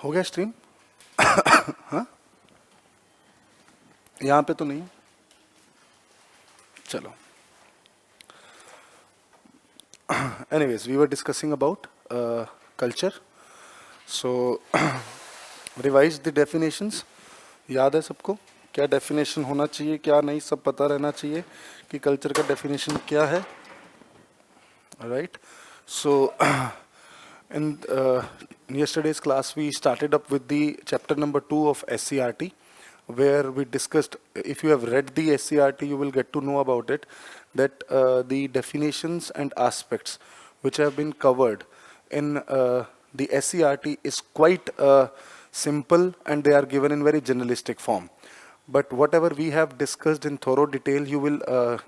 हो गया स्ट्रीम? हाँ, यहाँ पे तो नहीं। चलो, anyways, we were discussing about culture. So revise the definitions. याद है सबको क्या डेफिनेशन होना चाहिए, क्या नहीं, सब पता रहना चाहिए कि कल्चर का डेफिनेशन क्या है, right? So in yesterday's class we started up with the chapter number 2 of SCRT, where we discussed, if you have read the SCRT you will get to know about it, that the definitions and aspects which have been covered in the SCRT is quite simple, and they are given in very generalistic form. But whatever we have discussed in thorough detail, you will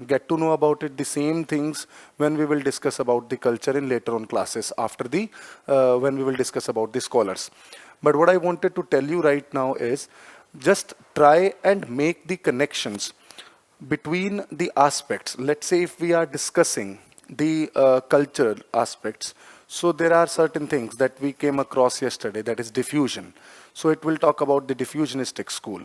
get to know about it, the same things, when we will discuss about the culture in later on classes, after the when we will discuss about the scholars. But what I wanted to tell you right now is, just try and make the connections between the aspects. Let's say if we are discussing the cultural aspects, so there are certain things that we came across yesterday, that is diffusion. So it will talk about the diffusionistic school.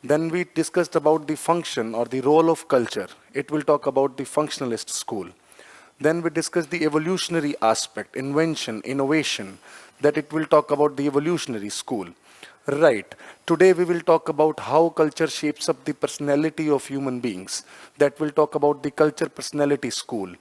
Then we discussed about the function or the role of culture. It will talk about the functionalist school. Then we discussed the evolutionary aspect, invention, innovation, that it will talk about the evolutionary school. Right. Today we will talk about how culture shapes up the personality of human beings. That will talk about the culture personality school.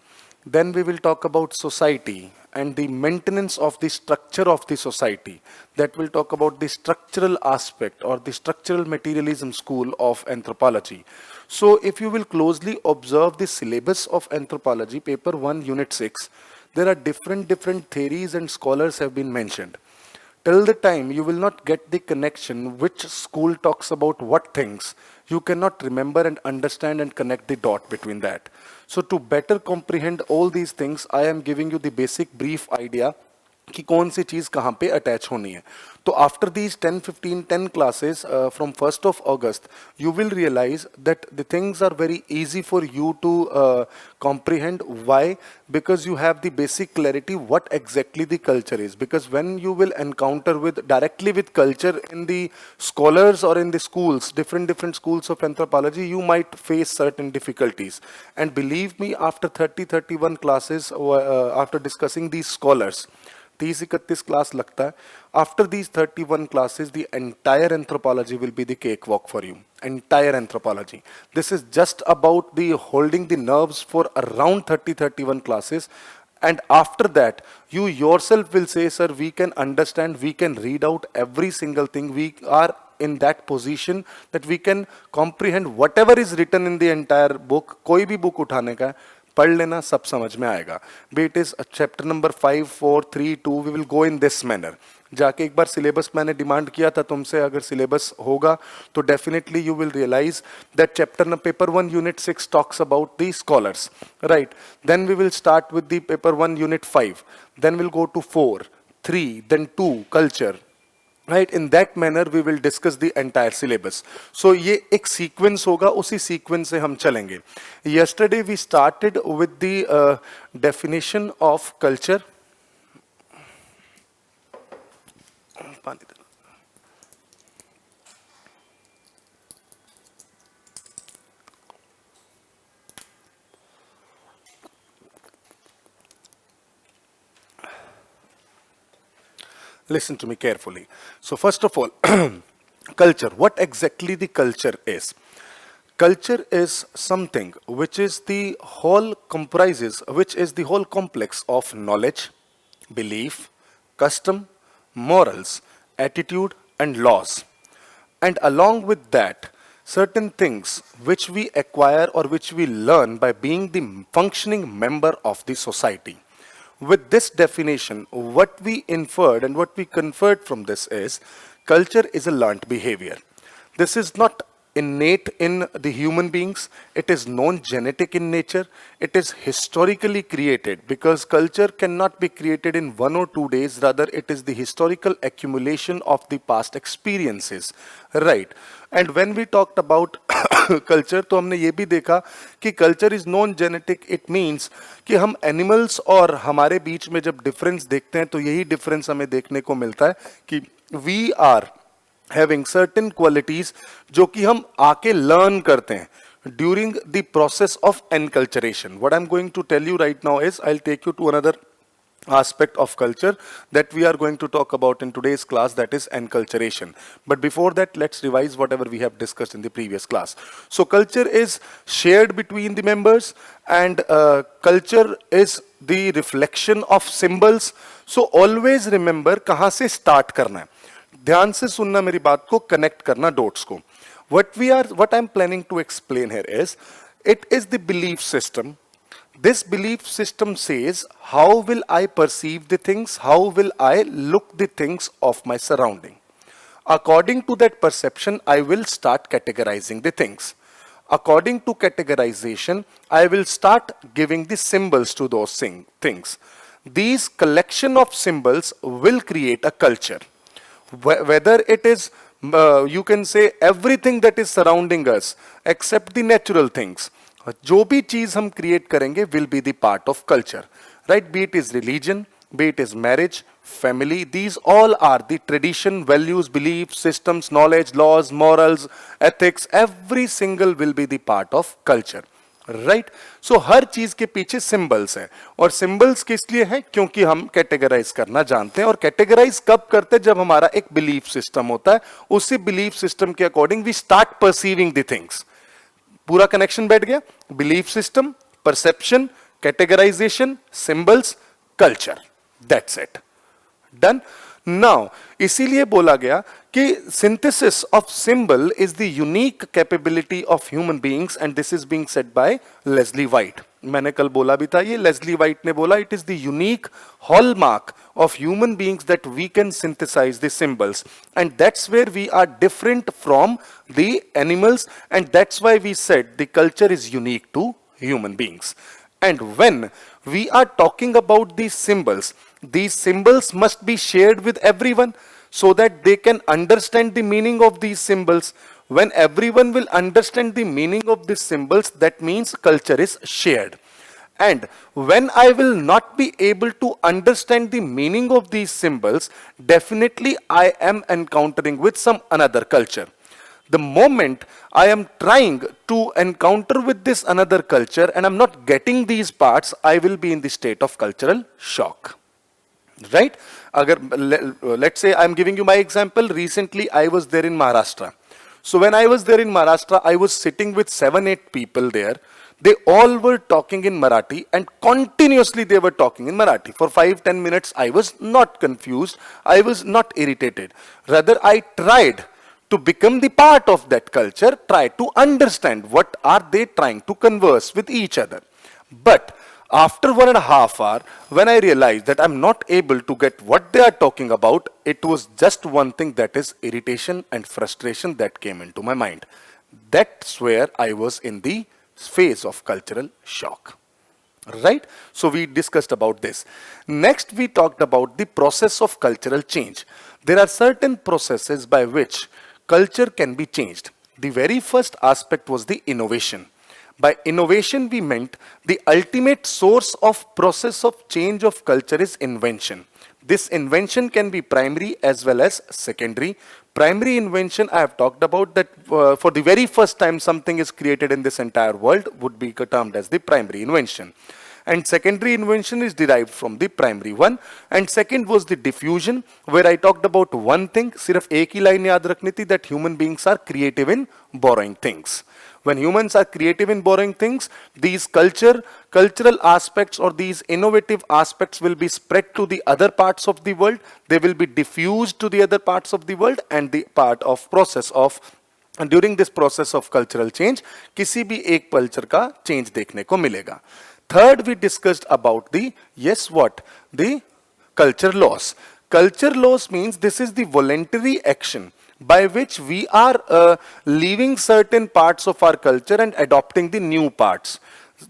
Then we will talk about society and the maintenance of the structure of the society. That will talk about the structural aspect or the structural materialism school of anthropology. So if you will closely observe the syllabus of anthropology, paper 1, unit 6, there are different theories and scholars have been mentioned. Till the time you will not get the connection which school talks about what things, you cannot remember and understand and connect the dot between that. So to better comprehend all these things, I am giving you the basic brief idea कि कौन सी चीज़ कहाँ पे attach होनी है. तो after these 10 classes from 1st of August, you will realize that the things are very easy for you to comprehend. Why? Because you have the basic clarity what exactly the culture is. Because when you will encounter directly with culture in the scholars or in the schools, different schools of anthropology, you might face certain difficulties. And believe me, after 31 classes, after discussing these scholars, 30-31 class लगता है. After these 31 classes, the entire anthropology will be the cakewalk for you. Entire anthropology. This is just about the holding the nerves for around 30-31 classes. And after that, you yourself will say, sir, we can understand, we can read out every single thing. We are in that position that we can comprehend whatever is written in the entire book. कोई भी book उठाने का है, पढ़ लेना, सब समझ में आएगा. Be it is chapter number 5, 4, 3, 2, we will go in this manner. जाके एक बार सिलेबस मैंने डिमांड किया था तुमसे, अगर सिलेबस होगा तो definitely you will realise that chapter paper 1 unit 6 talks about the scholars, right? Then we will start with the paper 1 unit 5, then will go to 4, 3, then 2 culture. Right, in that manner we will discuss the entire syllabus. So ये एक sequence होगा, उसी sequence से हम चलेंगे. Yesterday we started with the definition of culture. Listen to me carefully. So first of all, culture. What exactly the culture is? Culture is something which is the whole complex of knowledge, belief, custom, morals, attitude and laws. And along with that, certain things which we acquire or which we learn by being the functioning member of the society. With this definition, what we inferred and what we conferred from this is, culture is a learnt behavior. This is not innate in the human beings, it is non-genetic in nature, it is historically created, because culture cannot be created in 1 or 2 days, rather it is the historical accumulation of the past experiences, right? And when we talked about culture, तो हमने ये भी देखा कि culture is non-genetic, it means कि हम animals और हमारे बीच में जब difference देखते हैं तो यही difference हमें देखने को मिलता है कि we are having certain qualities जो कि हम आके learn करते हैं during the process of enculturation. What I'm going to tell you right now is I'll take you to another aspect of culture that we are going to talk about in today's class, that is enculturation. But before that, let's revise whatever we have discussed in the previous class. So culture is shared between the members, and culture is the reflection of symbols. So always remember कहाँ से start करना है. ध्यान से सुनना मेरी बात को, connect करना dots को. What I'm planning to explain here is, it is the belief system. This belief system says, how will I perceive the things? How will I look the things of my surrounding? According to that perception, I will start categorizing the things. According to categorization, I will start giving the symbols to those things. These collection of symbols will create a culture. Whether it is, you can say, everything that is surrounding us, except the natural things. जो भी चीज हम create करेंगे will be the part of culture, right? Be it is religion, be it is marriage, family, these all are the tradition, values, beliefs, systems, knowledge, laws, morals, ethics, every single will be the part of culture, right? So हर चीज के पीछे symbols है, और symbols किस लिए है? क्योंकि हम categorize करना जानते हैं, और categorize कब करते हैं? जब हमारा एक belief system होता है, उसी belief system के according we start perceiving the things. पूरा कनेक्शन बैठ गया? Belief system, perception, categorisation, symbols, culture, that's it, done. Now इसीलिए बोला गया कि synthesis of symbol is the unique capability of human beings, and this is being said by Leslie White. मैंने कल बोला भी था, ये लेस्ली वाइट ने बोला, it is the unique hallmark of human beings that we can synthesize the symbols, and that's where we are different from the animals, and that's why we said the culture is unique to human beings. And when we are talking about these symbols must be shared with everyone so that they can understand the meaning of these symbols. When everyone will understand the meaning of these symbols, that means culture is shared. And when I will not be able to understand the meaning of these symbols, definitely I am encountering with some another culture. The moment I am trying to encounter with this another culture and I'm not getting these parts, I will be in the state of cultural shock. Right? Let's say I'm giving you my example. Recently I was there in Maharashtra. So when I was there in Maharashtra, I was sitting with 7-8 people there. They all were talking in Marathi, and continuously they were talking in Marathi. For 5-10 minutes, I was not confused. I was not irritated. Rather, I tried to become the part of that culture, try to understand what are they trying to converse with each other. But after 1.5 hours, when I realized that I'm not able to get what they are talking about, it was just one thing, that is irritation and frustration that came into my mind. That's where I was in the phase of cultural shock, right? So we discussed about this. Next, we talked about the process of cultural change. There are certain processes by which culture can be changed. The very first aspect was the innovation. By innovation, we meant the ultimate source of process of change of culture is invention. This invention can be primary as well as secondary. Primary invention, I have talked about that for the very first time something is created in this entire world would be termed as the primary invention. And secondary invention is derived from the primary one. And second was the diffusion, where I talked about one thing, सिर्फ एक ही line याद रखनी थी, that human beings are creative in borrowing things. When humans are creative in borrowing things, these cultural aspects or these innovative aspects will be spread to the other parts of the world. They will be diffused to the other parts of the world, and the part of process of, and during this process of cultural change, किसी भी एक culture का change देखने को मिलेगा. Third, we discussed about the, the culture laws. Culture laws means this is the voluntary action by which we are leaving certain parts of our culture and adopting the new parts.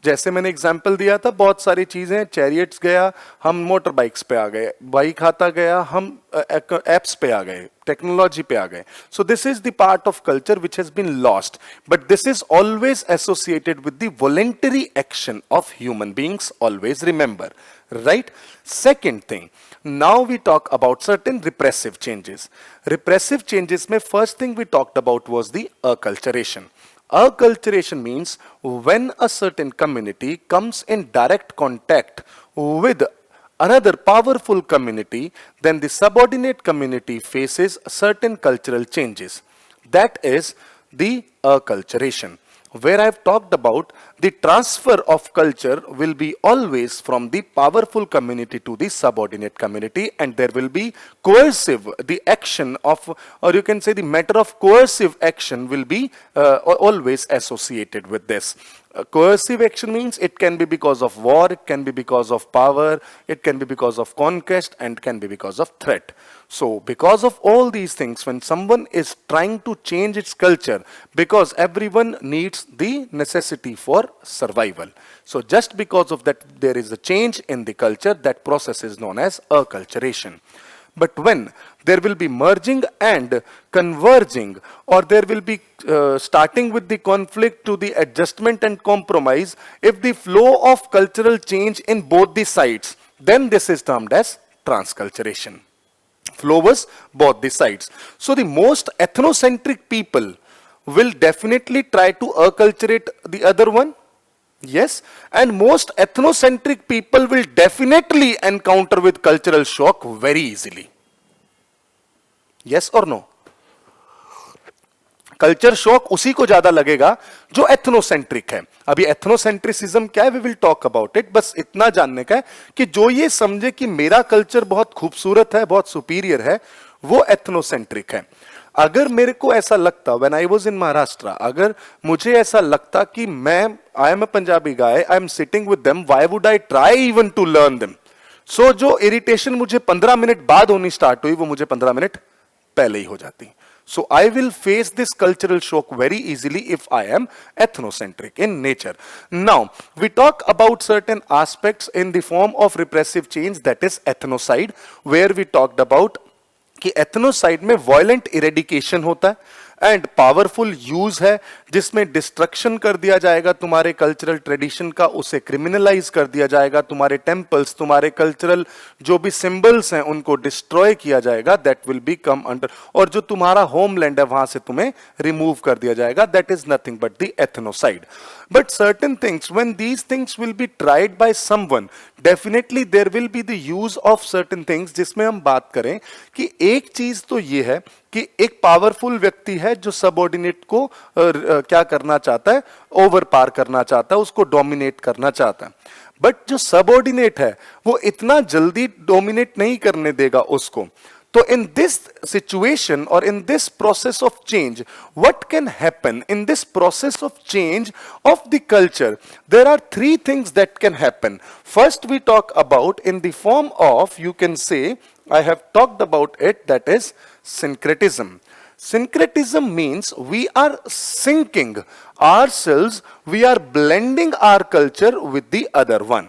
जैसे मैंने example दिया था, बहुत सारी चीजें, chariots गया, हम motor bikes पे आ गए, बाइक आता गया, हम एप्स पे आ गए, टेक्नोलॉजी पे आ गए. So this is the part of culture which has been lost, but this is always associated with the voluntary action of human beings. Always remember, right? Second thing, now we talk about certain repressive changes. Repressive changes mein first thing we talked about was the acculturation. Acculturation means when a certain community comes in direct contact with another powerful community, then the subordinate community faces certain cultural changes. That is the acculturation, where I have talked about the transfer of culture will be always from the powerful community to the subordinate community, and there will be coercive, the action of, or you can say the matter of coercive action will be always associated with this. Coercive action means it can be because of war, it can be because of power, it can be because of conquest, and can be because of threat. So because of all these things, when someone is trying to change its culture, because everyone needs the necessity for survival, so just because of that there is a change in the culture, that process is known as acculturation. But when there will be merging and converging, or there will be starting with the conflict to the adjustment and compromise, if the flow of cultural change in both the sides, then this is termed as transculturation. Flow was both the sides. So the most ethnocentric people will definitely try to acculturate the other one. Yes, and most ethnocentric people will definitely encounter with cultural shock very easily. Yes or no? Culture shock उसी को ज्यादा लगेगा जो ethnocentric है. अभी ethnocentrism क्या है, we will talk about it. बस इतना जानने का है कि जो ये समझे कि मेरा कल्चर बहुत खूबसूरत है, बहुत सुपीरियर है, वो एथनोसेंट्रिक है. अगर मेरे को ऐसा लगता, when I was in Maharashtra, अगर मुझे ऐसा लगता कि मैं, I am a Punjabi guy, I am sitting with them, why would I try even to learn them? So जो इरिटेशन मुझे 15 मिनट बाद होनी स्टार्ट हुई, वो मुझे 15 मिनट पहले ही हो जाती. So I will face this cultural shock very easily if I am ethnocentric in nature. Now we talk about certain aspects in the form of repressive change, that is ethnocide, where we talked about कि ethnocide में violent eradication होता है and powerful use है, जिसमें destruction कर दिया जाएगा तुम्हारे कल्चरल ट्रेडिशन का, उसे क्रिमिनलाइज कर दिया जाएगा, तुम्हारे टेम्पल्स, तुम्हारे कल्चरल जो भी सिंबल्स हैं उनको डिस्ट्रॉय किया जाएगा, that will be come under, और जो तुम्हारा होमलैंड है वहां से तुम्हें रिमूव कर दिया जाएगा, that is nothing but the ethnocide. But certain things, when these things will be tried by someone, definitely there will be the use of certain things, जिसमें हम बात करें कि एक चीज तो ये है कि एक पावरफुल व्यक्ति है जो सबऑर्डिनेट को क्या करना चाहता है, ओवर पार करना चाहता है, उसको डोमिनेट करना चाहता है. बट जो सबऑर्डिनेट है वो इतना जल्दी डोमिनेट नहीं करने देगा उसको. So in this situation or in this process of change, what can happen in this process of change of the culture? There are three things that can happen. First we talk about in the form of, you can say, I have talked about it, that is syncretism. Syncretism means we are syncing ourselves, we are blending our culture with the other one.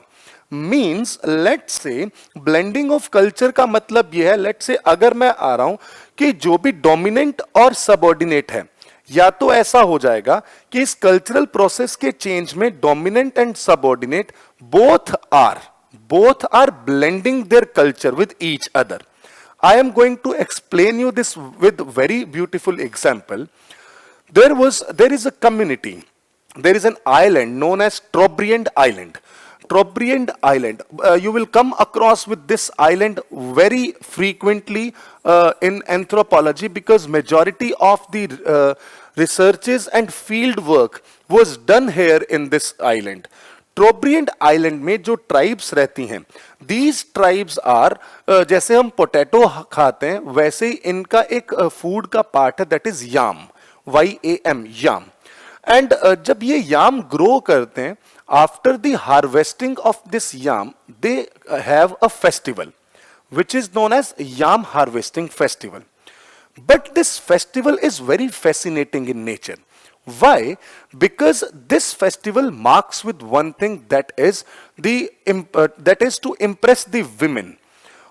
Means let's say blending of culture का मतलब ये है, let's say अगर मैं आ रहा हूं कि जो भी डोमिनेंट और सबऑर्डिनेट है, या तो ऐसा हो जाएगा कि इस कल्चरल प्रोसेस के चेंज में dominant and subordinate both are blending their culture with each other. I am going to explain you this with very beautiful example. There is a community, there is an island known as Trobriand Island. Trobriand Island. You will come across with this island very frequently in anthropology, because majority of the researches and field work was done here in this island. Trobriand island में जो tribes रहती हैं, these tribes are, जैसे हम potato खाते हैं वैसे ही इनका एक फूड का पार्ट है, that is yam, YAM, yam. And जब ये याम ग्रो करते हैं, after the harvesting of this yam they have a festival which is known as yam harvesting festival. But this festival is very fascinating in nature. Why? Because this festival marks with one thing, that is to impress the women.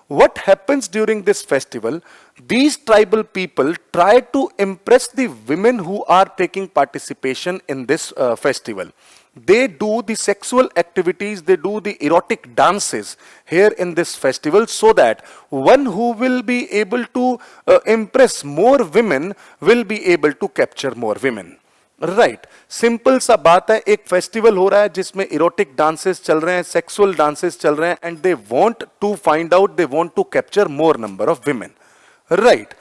What happens during this festival? These tribal people try to impress the women who are taking participation in this festival. They do the sexual activities, they do the erotic dances here in this festival, so that one who will be able to impress more women will be able to capture more women. Right, simple सा बात है, एक festival हो रहा है जिसमें erotic dances चल रहे हैं, सेक्सुअल डांसेस चल रहे हैं, and they want to find out, they want to capture more number of women, right.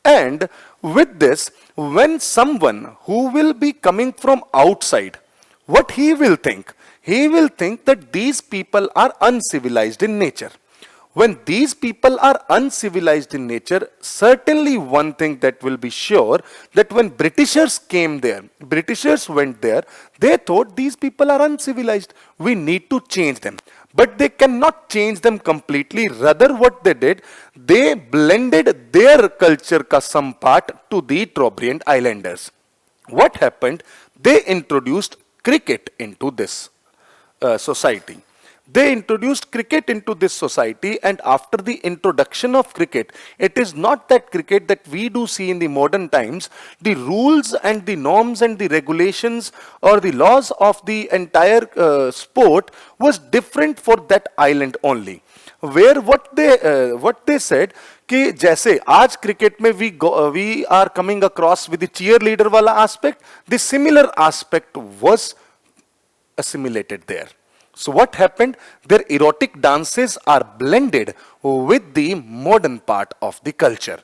And with this, when someone who will be coming from outside, what he will think? He will think that these people are uncivilized in nature. When these people are uncivilized in nature, certainly one thing that will be sure, that when Britishers came there, Britishers went there, they thought these people are uncivilized. We need to change them. But they cannot change them completely. Rather, what they did, they blended their culture ka some part to the Trobriand Islanders. What happened? They introduced cricket into this society. They introduced cricket into this society, and after the introduction of cricket, it is not that cricket that we do see in the modern times. The rules and the norms and the regulations or the laws of the entire sport was different for that island only. Where what they said कि जैसे आज cricket में we are coming across with the cheerleader वाला aspect, the similar aspect was assimilated there. So what happened? Their erotic dances are blended with the modern part of the culture.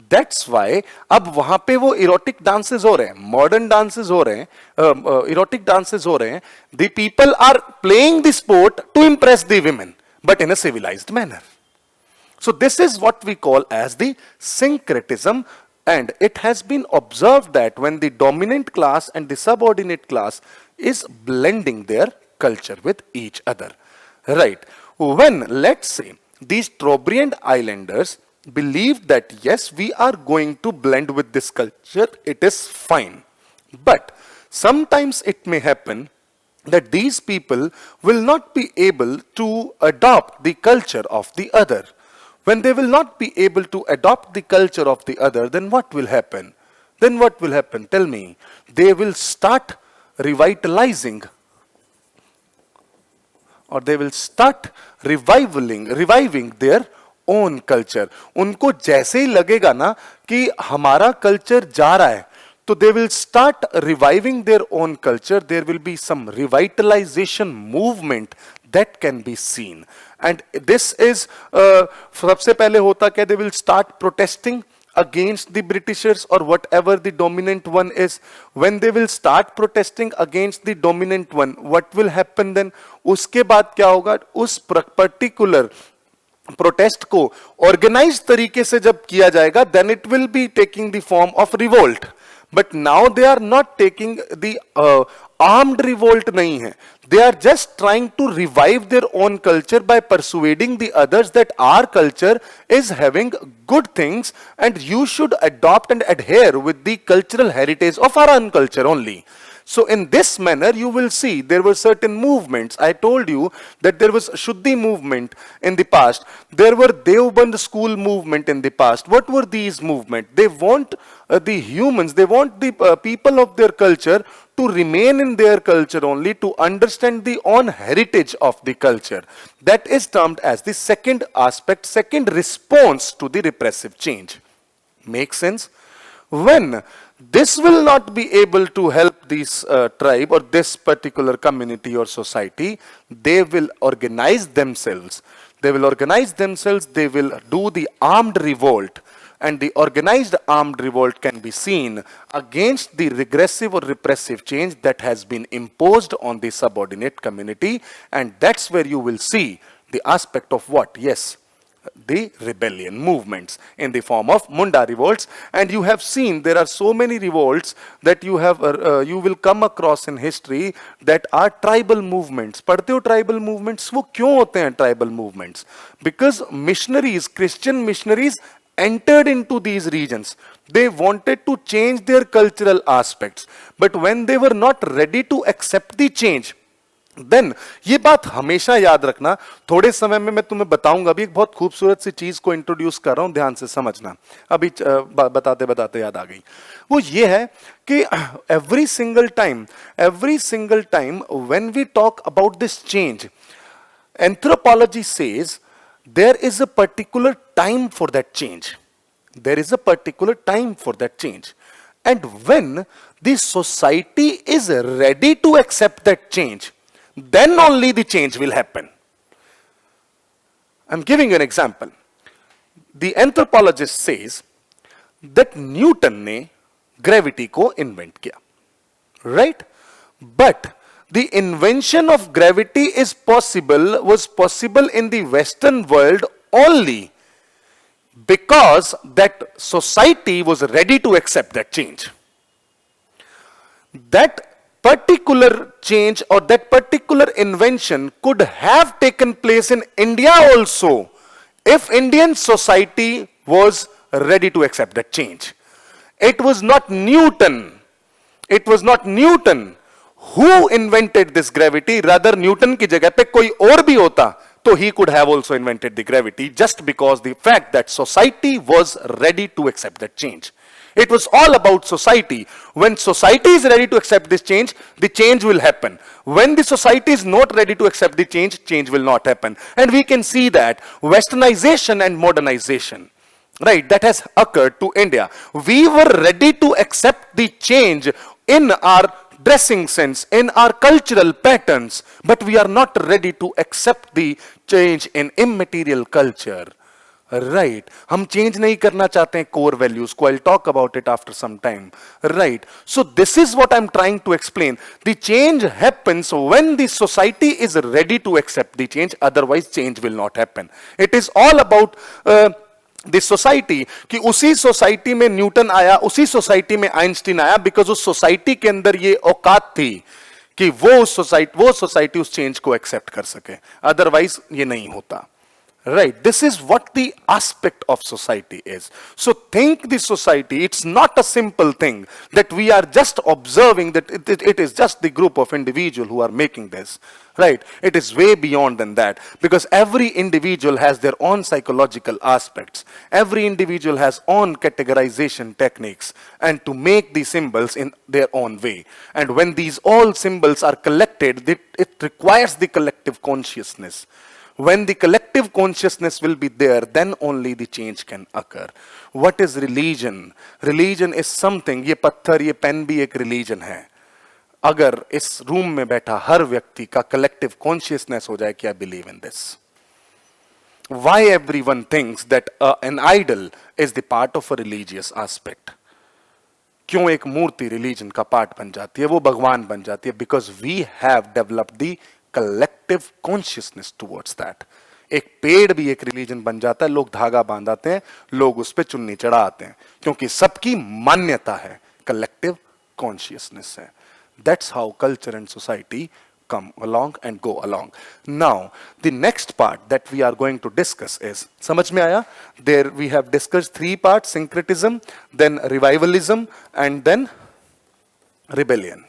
That's why अब वहां पे वो erotic dances हो रहे हैं, modern dances हो रहे हैं, erotic dances हो रहे हैं. The people are playing the sport to impress the women, but in a civilized manner. So this is what we call as the syncretism, and it has been observed that when the dominant class and the subordinate class is blending their culture with each other, right? When, let's say, these Trobriand Islanders believed that yes, we are going to blend with this culture, it is fine. But sometimes it may happen that these people will not be able to adopt the culture of the other. When they will not be able to adopt the culture of the other, then what will happen? Then what will happen? Tell me. They will start revitalizing, or they will start reviving their own culture. उनको जैसे ही लगेगा ना कि हमारा culture जा रहा है, तो they will start reviving their own culture. There will be some revitalization movement that can be seen. And this is सबसे पहले होता क्या? They will start protesting against the Britishers or whatever the dominant one is. When they will start protesting against the dominant one, what will happen then? उसके बाद क्या होगा? उस particular protest को organized तरीके से जब किया जाएगा, then it will be taking the form of revolt. But now they are not taking the armed revolt नहीं है. They are just trying to revive their own culture by persuading the others that our culture is having good things and you should adopt and adhere with the cultural heritage of our own culture only. So in this manner, you will see there were certain movements. I told you that there was Shuddhi movement in the past. There were Deoband school movement in the past. What were these movements? They want the humans, they want the people of their culture to remain in their culture only, to understand the own heritage of the culture. That is termed as the second aspect, second response to the repressive change. Make sense? When this will not be able to help this tribe or this particular community or society, they will organize themselves. They will organize themselves, they will do the armed revolt. And the organized armed revolt can be seen against the regressive or repressive change that has been imposed on the subordinate community. And that's where you will see the aspect of what? Yes, the rebellion movements in the form of Munda revolts. And you have seen there are so many revolts that you have you will come across in history that are tribal movements. पढ़ते हो tribal movements? वो क्यों होते हैं tribal movements? Because missionaries, Christian missionaries entered into these regions, they wanted to change their cultural aspects. But when they were not ready to accept the change, then ये बात हमेशा याद रखना. थोड़े समय में मैं तुम्हें बताऊंगा. अभी एक बहुत खूबसूरत सी चीज को इंट्रोड्यूस कर रहा हूं, ध्यान से समझना. अभी बताते बताते याद आ गई. वो ये है कि every single time when we talk about this change, anthropology says there is a particular time for that change. There is a particular time for that change. And when the society is ready to accept that change, then only the change will happen. I'm giving you an example. The anthropologist says that Newton ने gravity को invent किया, right? But the invention of gravity was possible in the Western world only because that society was ready to accept that change. That particular change or that particular invention could have taken place in India also if Indian society was ready to accept that change. It was not Newton. It was not Newton who invented this gravity. Rather, Newton की जगह पे कोई और भी होता तो he could have also invented the gravity, just because the fact that society was ready to accept that change. It was all about society. When society is ready to accept this change, the change will happen. When the society is not ready to accept the change, change will not happen. And we can see that westernization and modernization, right, that has occurred to India. We were ready to accept the change in our dressing sense, in our cultural patterns, but we are not ready to accept the change in immaterial culture. Right. हम change नहीं करना चाहते हैं core values को. I'll talk about it after some time. Right. So this is what I'm trying to explain. The change happens when the society is ready to accept the change. Otherwise, change will not happen. It is all about the society. कि उसी society में Newton आया, उसी society में Einstein आया, because उस society के अंदर ये औकात थी कि वो society उस change को accept कर सके. Otherwise, ये नहीं होता. Right, this is what the aspect of society is. So think the society, it's not a simple thing that we are just observing that it is just the group of individuals who are making this. Right, it is way beyond than that, because every individual has their own psychological aspects. Every individual has own categorization techniques and to make the symbols in their own way. And when these all symbols are collected, it requires the collective consciousness. When the collective consciousness will be there, then only the change can occur. What is religion? Religion is something, ये पत्थर, ये pen भी एक religion है. अगर इस room में बैठा हर व्यक्ति का collective consciousness हो जाए कि I believe in this. Why everyone thinks that an idol is the part of a religious aspect? क्यों एक मूर्ति religion का part बन जाती है, वो भगवान बन जाती है? Because we have developed the collective consciousness towards that. एक पेड़ भी एक रिलीजन बन जाता है. लोग धागा बांधाते हैं, लोग उस पे चुन्नी चढ़ाते हैं, क्योंकि सबकी मान्यता है, collective consciousness है. That's how culture and society come along and go along. Now, the next part that we are going to discuss is, समझ में आया? There we have discussed 3 parts: syncretism, then revivalism, and then rebellion.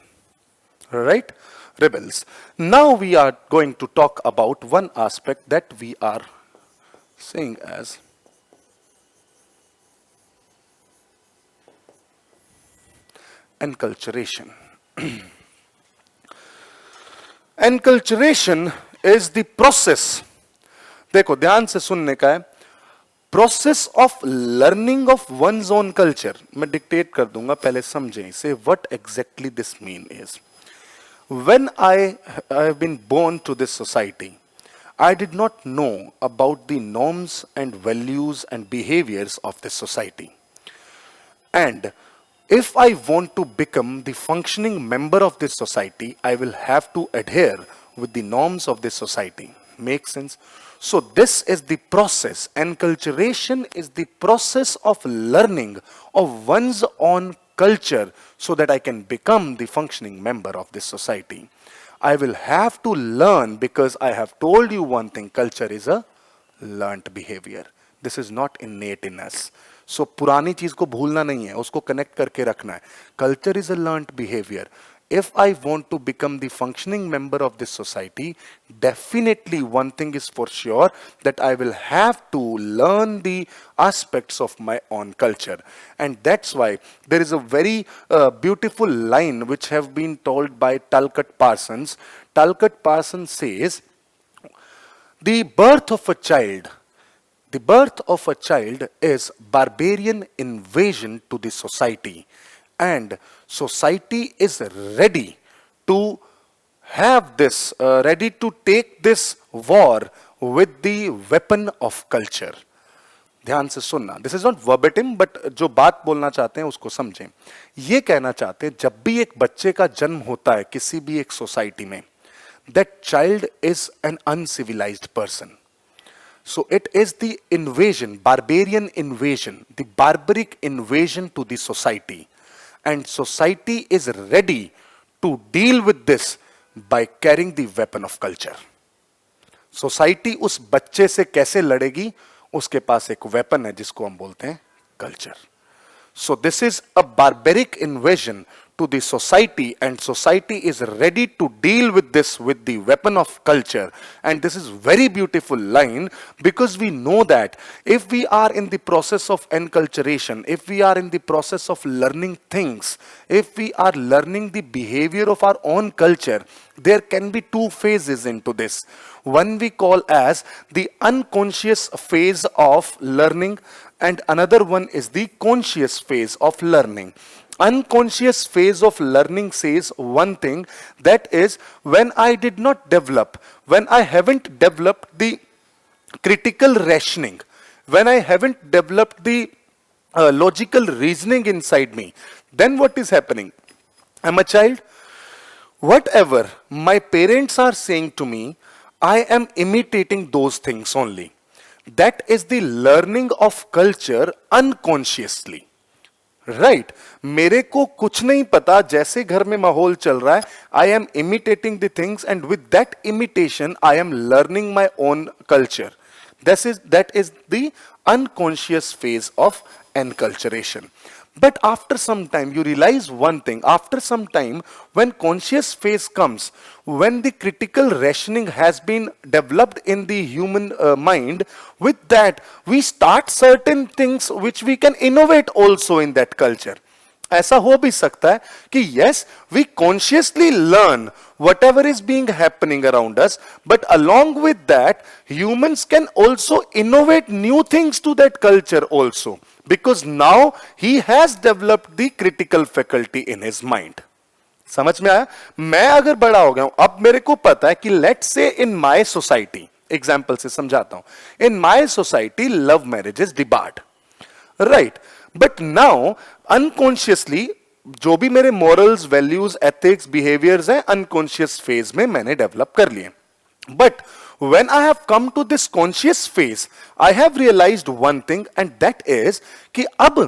Right? Rebels. Now we are going to talk about one aspect that we are saying as enculturation. Enculturation is the process. देखो ध्यान से सुनने का है. Process of learning of one's own culture. मैं dictate कर दूंगा, पहले समझें इसे. What exactly this mean is. When I have been born to this society, I did not know about the norms and values and behaviors of this society. And if I want to become the functioning member of this society, I will have to adhere with the norms of this society. Make sense? So this is the process. Enculturation is the process of learning of one's own culture so that I can become the functioning member of this society. I will have to learn, because I have told you one thing: culture is a learnt behavior. This is not innate in us. So पुरानी चीज को भूलना नहीं है, उसको connect करके रखना है. Culture is a learned behavior. If I want to become the functioning member of this society, definitely one thing is for sure, that I will have to learn the aspects of my own culture. And that's why there is a very beautiful line which have been told by Talcott Parsons. Talcott Parsons says, the birth of a child is barbarian invasion to the society, and society is ready to have this, ready to take this war with the weapon of culture. ध्यान से सुनना, this is not verbatim, but जो बात बोलना चाहते हैं उसको समझें. ये कहना चाहते हैं जब भी एक बच्चे का जन्म होता है किसी भी एक सोसाइटी में, that child is an uncivilised person. So it is the invasion, barbarian invasion, the barbaric invasion to the society. And society is ready to deal with this by carrying the weapon of culture. Society उस बच्चे से कैसे लड़ेगी? उसके पास एक weapon है जिसको हम बोलते हैं culture. So this is a barbaric invasion to the society, and society is ready to deal with this with the weapon of culture. And this is very beautiful line, because we know that if we are in the process of enculturation, if we are in the process of learning things, if we are learning the behavior of our own culture, there can be two phases into this. One we call as the unconscious phase of learning, and another one is the conscious phase of learning. Unconscious phase of learning says one thing, that is when I did not develop, when I haven't developed the critical rationing, when I haven't developed the logical reasoning inside me, then what is happening? I'm a child. Whatever my parents are saying to me, I am imitating those things only. That is the learning of culture unconsciously. Right मेरे को कुछ नहीं पता, जैसे घर में माहौल चल रहा है, I am imitating the things, and with that imitation I am learning my own culture. That is the unconscious phase of enculturation. But after some time, you realize one thing. After some time, when conscious phase comes, when the critical rationing has been developed in the human mind, with that, we start certain things which we can innovate also in that culture. ऐसा हो भी सकता है कि yes, we consciously learn whatever is being happening around us, but along with that, humans can also innovate new things to that culture also, because now he has developed the critical faculty in his mind. समझ में आया? मैं अगर बड़ा हो गया हूं, अब मेरे को पता है कि let's say in my society, example से समझाता हूं, in my society love marriage is debarred, right? But now unconsciously जो भी मेरे morals, values, ethics, behaviors हैं unconscious phase में मैंने develop कर लिए. But when I have come to this conscious phase, I have realized one thing, and that is कि अब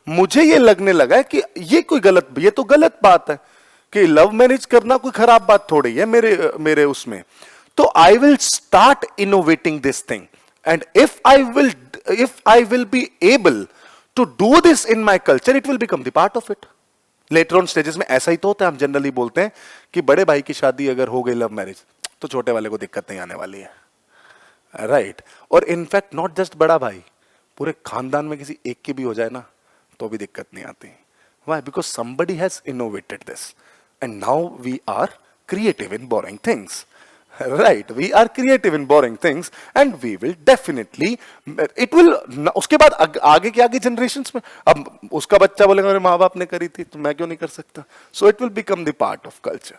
मुझे ये लगने लगा है कि ये कोई गलत, ये तो गलत बात है कि लव मैरिज करना कोई खराब बात थोड़ी है मेरे उसमें. तो I will start innovating this thing, and if I will be able to do this in my culture, it will become the part of it. Later on stages में ऐसा ही तो होता है. हम जनरली बोलते हैं कि बड़े भाई की शादी अगर हो गई लव मैरिज तो छोटे वाले को दिक्कत नहीं आने वाली है, राइट? और इनफैक्ट नॉट जस्ट बड़ा भाई, पूरे खानदान में किसी एक की भी हो जाए ना तो भी दिक्कत नहीं आती. Why? Because somebody has innovated this, and now we are creative in borrowing things. Right, we are creative in borrowing things, and we will definitely, it will, उसके बाद आगे के आगे generations में अब उसका बच्चा बोलेगा मेरे माँ बाप ने करी थी तो मैं क्यों नहीं कर सकता? So it will become the part of culture,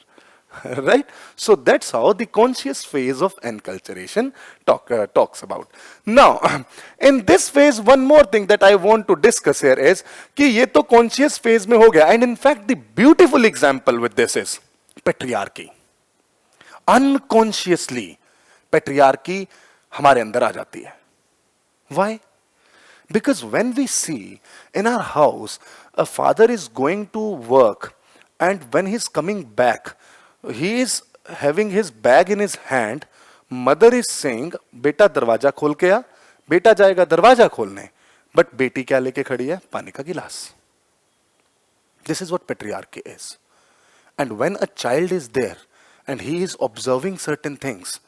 right? So that's how the conscious phase of enculturation talks about. Now, in this phase, one more thing that I want to discuss here is कि ये तो conscious phase में हो गया, and in fact the beautiful example with this is patriarchy. Unconsciously patriarchy हमारे अंदर आ जाती है. Why? Because when we see in our house a father is going to work, and when he's coming back, he is having his bag in his hand, mother is saying बेटा दरवाजा खोल के आ, बेटा जाएगा दरवाजा खोलने, बट बेटी क्या लेके खड़ी है? पानी का गिलास. This is what patriarchy is. And when a child is there and he is observing certain things,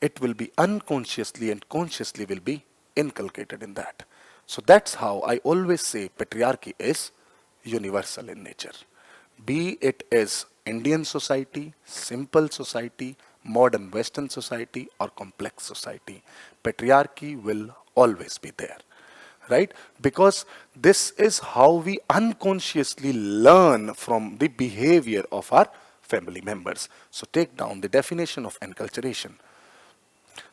it will be unconsciously and consciously will be inculcated in that. So that's how I always say patriarchy is universal in nature. Be it is Indian society, simple society, modern Western society, or complex society, patriarchy will always be there. Right? Because this is how we unconsciously learn from the behavior of our family members. So take down the definition of enculturation.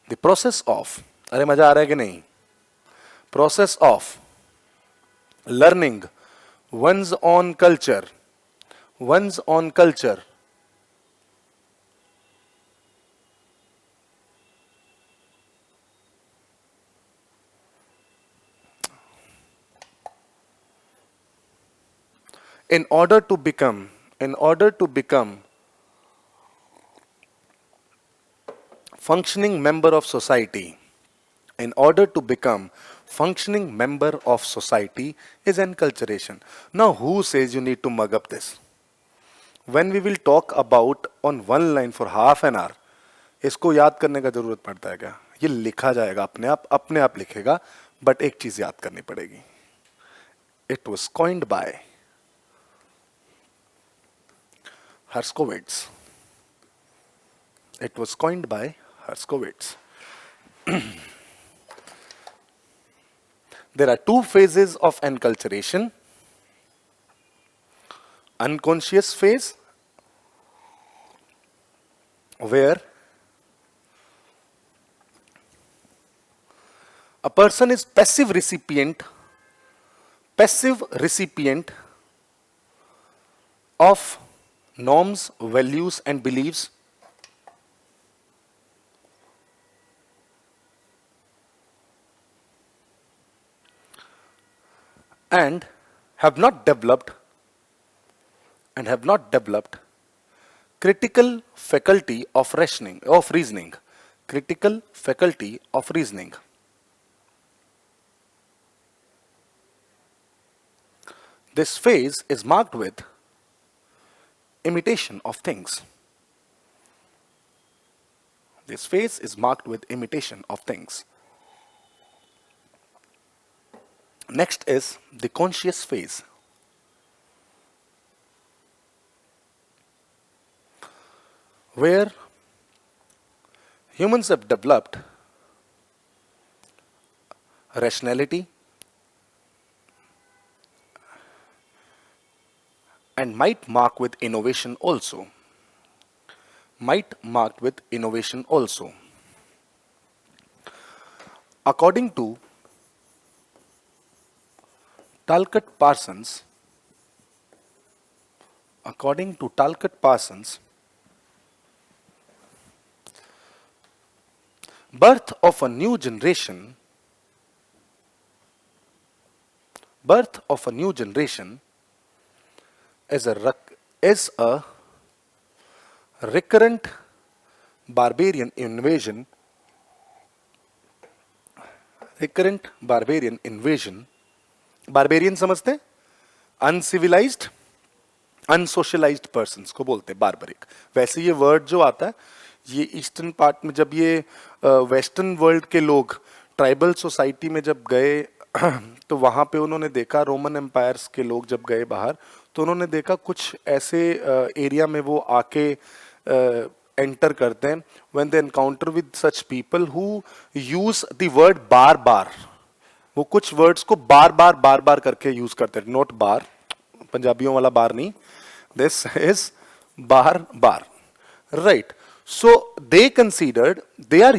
The process of, अरे मजा आ रहा है कि नहीं? Process of learning one's own culture in order to become functioning member of society, in order to become functioning member of society is enculturation. Now who says you need to mug up this? When we will talk about on one line for half an hour, इसको याद करने का जरूरत पड़ता है क्या? ये लिखा जाएगा अपने आप लिखेगा, बट एक चीज याद करनी पड़ेगी. It was coined by Herskovits. It was coined by Herskovits. There are two phases of enculturation. Unconscious phase, where a person is passive recipient of norms, values and beliefs and have not developed critical faculty of reasoning. Critical faculty of reasoning. This phase is marked with imitation of things. This phase is marked with imitation of things. Next is the conscious phase, where humans have developed rationality and might mark with innovation also. According to Talcott Parsons, birth of a new generation is a recurrent barbarian invasion. Barbarian समझते हैं? Uncivilized, unsocialized persons को बोलते हैं barbaric. वैसे ये word जो आता है, ये ईस्टर्न पार्ट में जब ये वेस्टर्न वर्ल्ड के लोग ट्राइबल सोसाइटी में जब गए तो वहाँ पे उन्होंने देखा, रोमन एम्पायर्स के लोग जब गए बाहर तो उन्होंने देखा कुछ ऐसे एरिया में वो आके एंटर करते हैं. When they encounter with such people who use the word बार बार, वो कुछ वर्ड्स को बार बार करके यूज करते हैं. नॉट बार, पंजाबियों वाला बार नहीं, this is bar, right. So they considered they are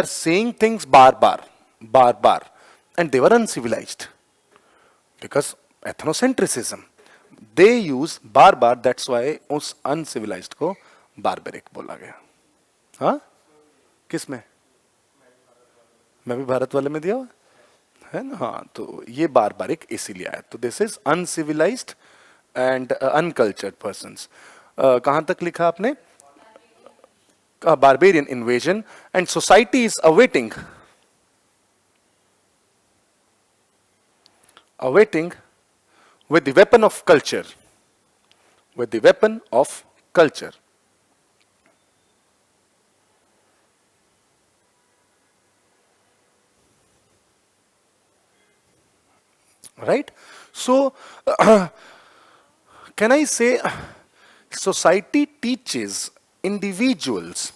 saying things bar, and they were uncivilized because ethnocentrism. They use bar, that's why उस uncivilized को barbaric बोला गया. हाँ, किस में? मैं भी भारत वाले में दिया हुआ है ना. हाँ, तो ये barbaric इसीलिए आया. तो this is uncivilized and uncultured persons. कहाँ तक लिखा आपने? A barbarian invasion, and society is awaiting awaiting with the weapon of culture, with the weapon of culture. Right? So, can I say society teaches individuals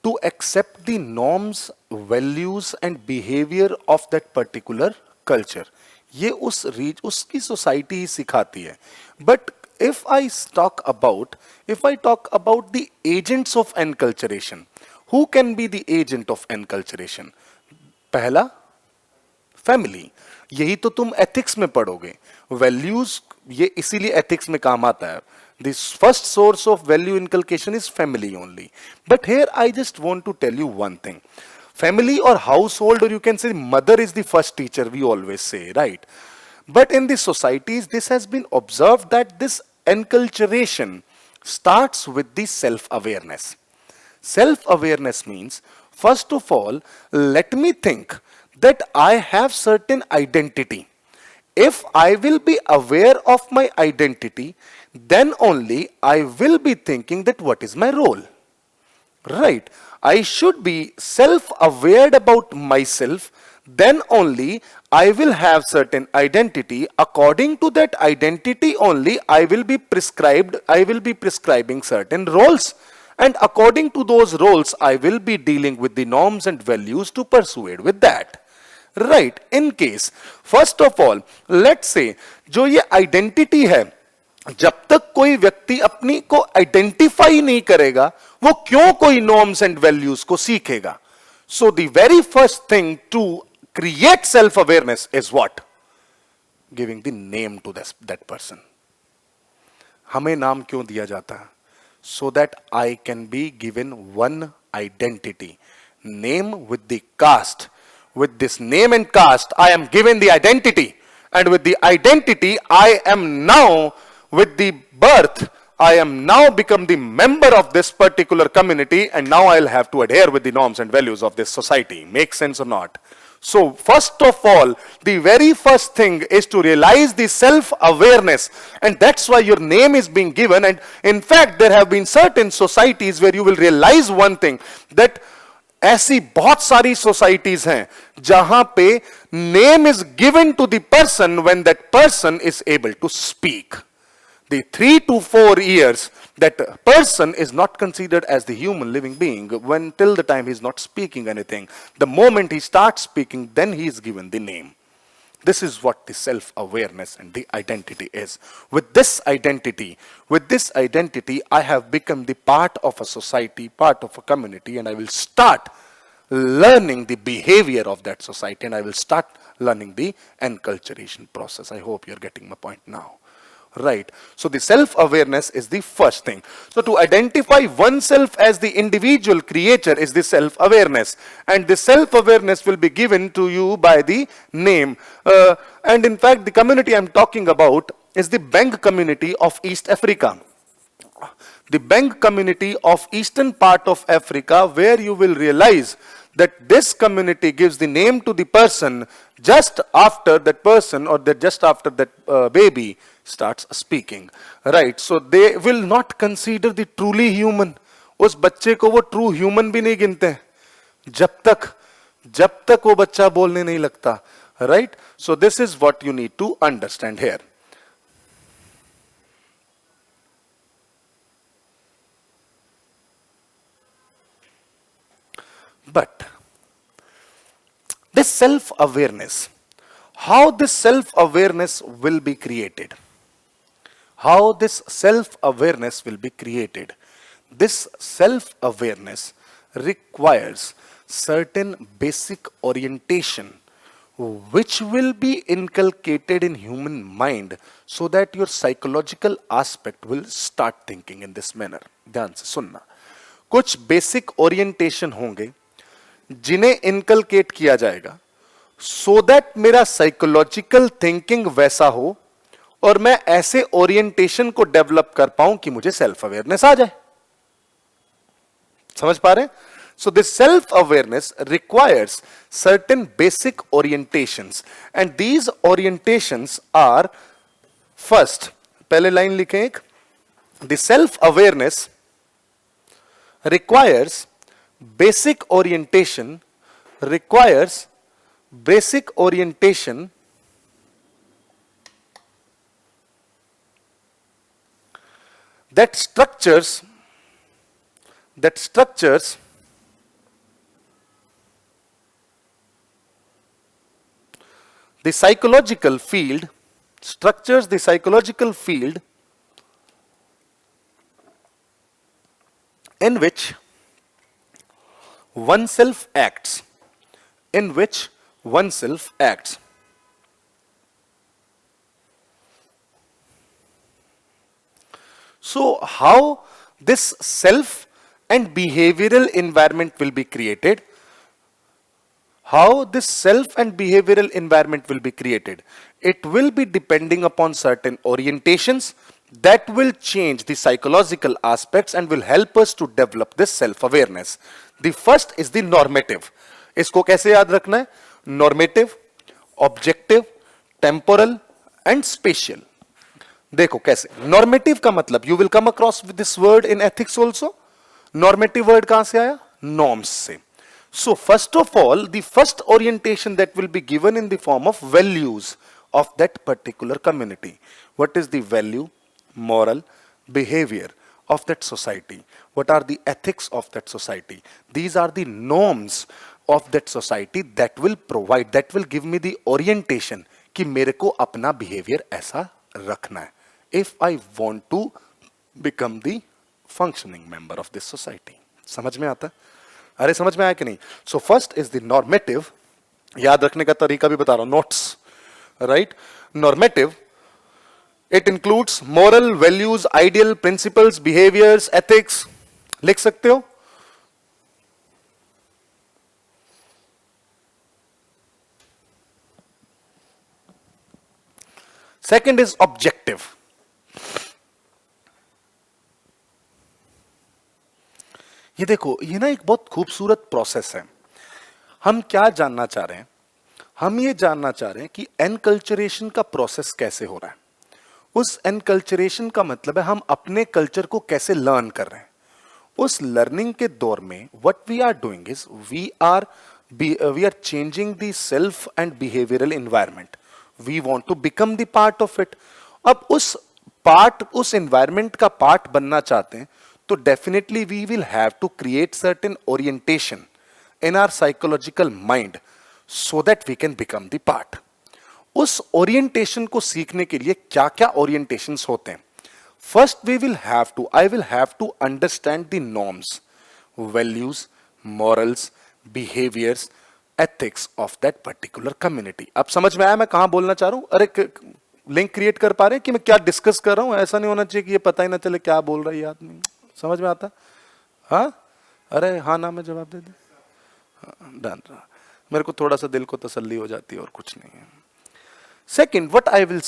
to accept the norms, values and behavior of that particular culture. ये उसकी society ही सिखाती है. But if I talk about the agents of enculturation, who can be the agent of enculturation? पहला, family. यही तो तुम ethics में पढ़ोगे. वैल्यूज ये इसीलिए एथिक्स में काम आता है. This first source of value inculcation is family only. But here I just want to tell you one thing. Family or household, or you can say mother is the first teacher, we always say, right? But in the societies, this has been observed that this enculturation starts with the self-awareness. Self-awareness means, first of all, let me think that I have certain identity. If I will be aware of my identity, then only I will be thinking that what is my role. Right? I should be self-aware about myself, then only I will have certain identity. According to that identity only I will be prescribing certain roles. And according to those roles, I will be dealing with the norms and values to persuade with that. Right? In case, first of all, let's say, जो ये identity है, जब तक कोई व्यक्ति अपनी को identify नहीं करेगा, वो क्यों कोई नॉर्म्स एंड वैल्यूज को सीखेगा? So the very first thing to create self awareness is what? Giving the name to that person. हमें नाम क्यों दिया जाता है? So that I can be given one identity, name with the caste. With this name and caste, I am given the identity, and with the identity, I am now, with the birth, I am now become the member of this particular community, and now I'll have to adhere with the norms and values of this society. Make sense or not? So, first of all, the very first thing is to realize the self-awareness, and that's why your name is being given. And in fact, there have been certain societies where you will realize one thing, that ऐसी बहुत सारी societies हैं जहां पे name is given to the person when that person is able to speak. The 3 to 4 years that person is not considered as the human living being when till the time he is not speaking anything. The moment he starts speaking, then he is given the name. This is what the self-awareness and the identity is. With this identity, I have become the part of a society, part of a community, and I will start learning the behavior of that society, and I will start learning the enculturation process. I hope you're getting my point now. Right? So the self-awareness is the first thing. So to identify oneself as the individual creator is the self-awareness. And the self-awareness will be given to you by the name. And in fact, the community I'm talking about is the Beng community of East Africa. The Beng community of eastern part of Africa, where you will realize that this community gives the name to the person just after that person, or just after that baby starts speaking. Right? So they will not consider the truly human. उस बच्चे को वो true human भी नहीं गिनते जब तक वो बच्चा बोलने नहीं लगता. Right? So this is what you need to understand here. But this self-awareness, how this self-awareness will be created? How this self-awareness will be created? This self-awareness requires certain basic orientation which will be inculcated in human mind so that your psychological aspect will start thinking in this manner. ध्यान से सुनना. कुछ basic orientation होंगे जिन्हें inculcate किया जाएगा so that मेरा psychological thinking वैसा हो और मैं ऐसे ओरिएंटेशन को डेवलप कर पाऊं कि मुझे सेल्फ अवेयरनेस आ जाए. समझ पा रहे हैं? So this self-awareness requires certain basic orientations, and these orientations are, first, पहले लाइन लिखें एक, the self-awareness requires basic orientation, that structures the psychological field, in which oneself acts. So how this self and behavioral environment will be created? It will be depending upon certain orientations that will change the psychological aspects and will help us to develop this self-awareness. The first is the normative. इसको कैसे याद रखना है? Normative, objective, temporal and spatial. देखो कैसे. Normative का मतलब, you will come across with this word in ethics also. Normative word कहां से आया? Norms से. So first of all, the first orientation that will be given in the form of values of that particular community. What is the value, moral, behavior of that society? What are the ethics of that society? These are the norms of that society that will provide, that will give me the orientation कि मेरे को अपना behavior ऐसा रखना है if I want to become the functioning member of this society. समझ में आता है? अरे समझ में आया कि नहीं? So first is the normative. याद रखने का तरीका भी बता रहा हूं, notes, right? Normative, it includes moral, values, ideal, principles, behaviors, ethics. लिख सकते हो? Second is objective. ये देखो, ये ना एक बहुत खूबसूरत प्रोसेस है. हम क्या जानना चाह रहे हैं? हम ये जानना चाह रहे हैं कि एनकल्चरेशन का प्रोसेस कैसे हो रहा है. उस एनकल्चरेशन का मतलब है हम अपने कल्चर को कैसे लर्न कर रहे हैं. उस लर्निंग के दौर में what we are doing is we are changing the self and behavioural environment. We want to become the part of it. अब उस एनवायरनमेंट का पार्ट बनना चाहते हैं तो definitely we will have to create certain orientation in our psychological mind so that we can become the part. उस orientation को सीखने के लिए क्या क्या ओरिएंटेशंस होते हैं? First I will have to understand the norms, values, morals, behaviours, ethics of that particular community. अब समझ में आया मैं कहां बोलना चाह रहा हूं? अरे लिंक क्रिएट कर पा रहे हैं कि मैं क्या डिस्कस कर रहा हूं? ऐसा नहीं होना चाहिए कि ये पता ही ना चले क्या बोल रहा है ये आदमी. समझ में आता? हाँ, अरे हाँ ना में जवाब दे दे. डन रहा. मेरे को थोड़ा सा दिल को तसल्ली हो जाती है और कुछ नहीं है. Second, what I will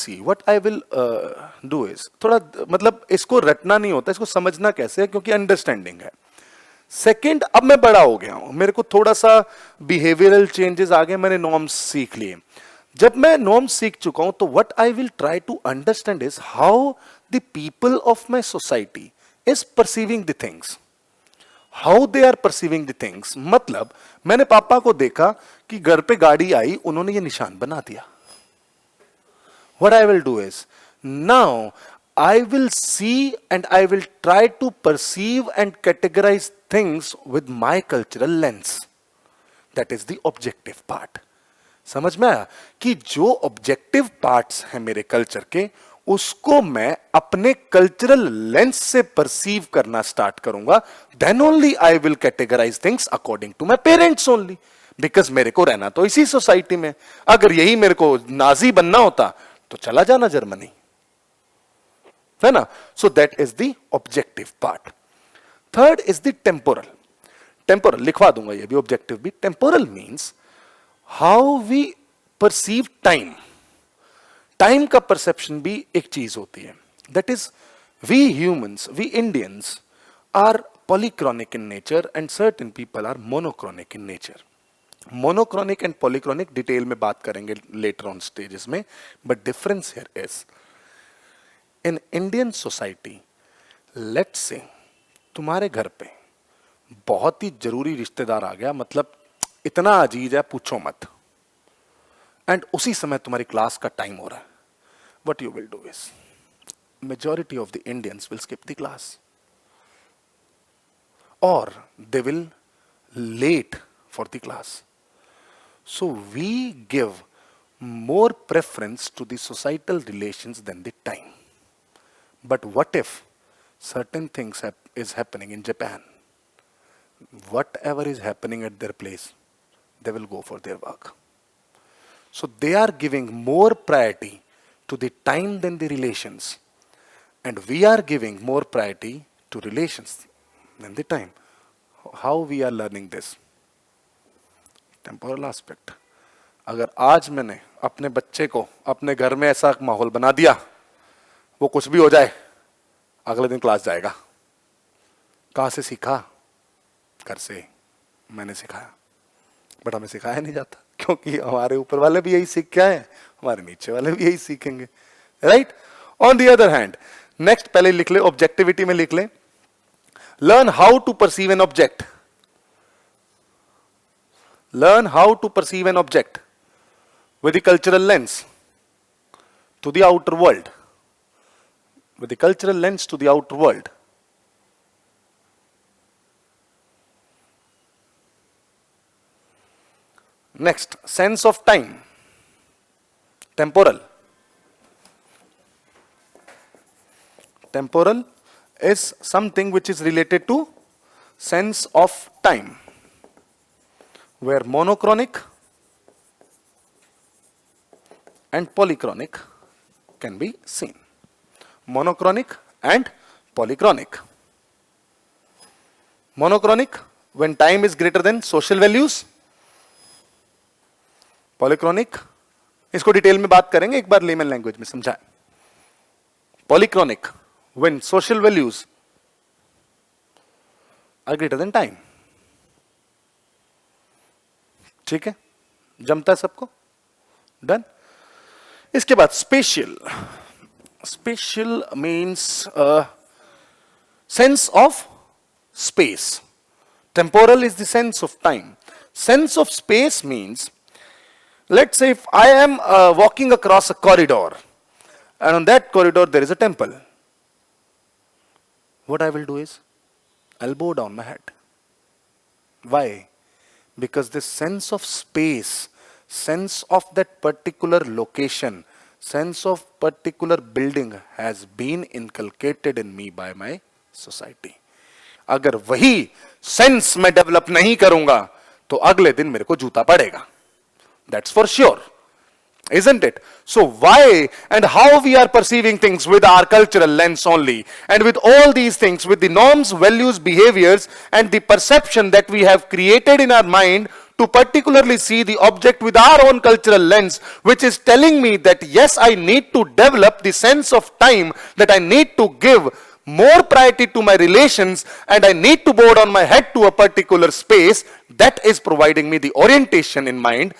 do is, थोड़ा मतलब इसको रटना नहीं होता, इसको समझना कैसे है क्योंकि अंडरस्टैंडिंग है. सेकेंड, अब मैं बड़ा हो गया हूं, मेरे को थोड़ा सा बिहेवियरल चेंजेस आ गए, मैंने नॉर्म्स सीख लिए. जब मैं नॉर्म्स सीख चुका हूं तो what I will try to understand is how the people of my society is perceiving the things, how they are perceiving the things. मतलब मैंने पापा को देखा कि घर पे गाड़ी आई, उन्होंने ये निशान बना दिया. What I will do is, now I will see and I will try to perceive and categorize things with my cultural lens. That is the objective part. समझ में आया कि जो ऑब्जेक्टिव पार्ट्स हैं मेरे कल्चर के, उसको मैं अपने कल्चरल लेंस से परसीव करना स्टार्ट करूंगा. Then only I will categorise things according to my parents only, because मेरे को रहना तो इसी सोसाइटी में. अगर यही मेरे को नाजी बनना होता तो चला जाना जर्मनी, है ना. So that is the objective part. Third is the temporal. लिखवा दूंगा ये भी, ऑब्जेक्टिव भी. Temporal means how we perceive time. Time का परसेप्शन भी एक चीज होती है. That is we humans, we Indians are polychronic in nature and certain people are monochronic in nature. Monochronic and polychronic detail में बात करेंगे later on stages में, but difference here is in Indian society, let's say तुम्हारे घर पे बहुत ही जरूरी रिश्तेदार आ गया, मतलब इतना अजीज है पूछो मत, एंड उसी समय तुम्हारी क्लास का टाइम हो रहा है. What you will do is majority of the Indians will skip the class or they will late for the class. So we give more preference to the societal relations than the time. But what if certain things is happening in Japan? Whatever is happening at their place, they will go for their work. So they are giving more priority to the time than the relations. And we are giving more priority to relations than the time. How we are learning this? Temporal aspect. अगर आज मैंने अपने बच्चे को अपने घर में ऐसा माहौल बना दिया, वो कुछ भी हो जाए अगले दिन क्लास जाएगा. कहाँ से सीखा? घर से मैंने सिखाया. बट हमें सिखाया नहीं जाता, क्योंकि हमारे ऊपर वाले भी यही सीख के आए हैं, हमारे नीचे वाले भी यही सीखेंगे. Right? On the other hand, next पहले लिख ले, ऑब्जेक्टिविटी में लिख ले, learn how to perceive an object. Learn how to perceive an object with the cultural lens to the outer world. With the cultural lens to the outer world. Next, sense of time. Temporal. Temporal is something which is related to sense of time, where monochronic and polychronic can be seen. Monochronic and polychronic. Monochronic when time is greater than social values. Polychronic, इसको detail में बात करेंगे एक बार layman language में समझाएं. Polychronic when social values are greater than time. ठीक है, जमता है सबको? डन. इसके बाद spatial. Spatial means sense of space. Temporal is the sense of time. Sense of space means, let's say if I am walking across a corridor and on that corridor there is a temple. What I will do is, I'll bow down my head. Why? Because this sense of space, sense of that particular location, sense of particular building has been inculcated in me by my society. अगर वही sense मैं develop नहीं करूंगा तो अगले दिन मेरे को जूता पड़ेगा. That's for sure. Isn't it? So why and how we are perceiving things with our cultural lens only, and with all these things, with the norms, values, behaviors, and the perception that we have created in our mind to particularly see the object with our own cultural lens, which is telling me that yes, I need to develop the sense of time, that I need to give more priority to my relations, and I need to bow down my head to a particular space. That is providing me the orientation in mind.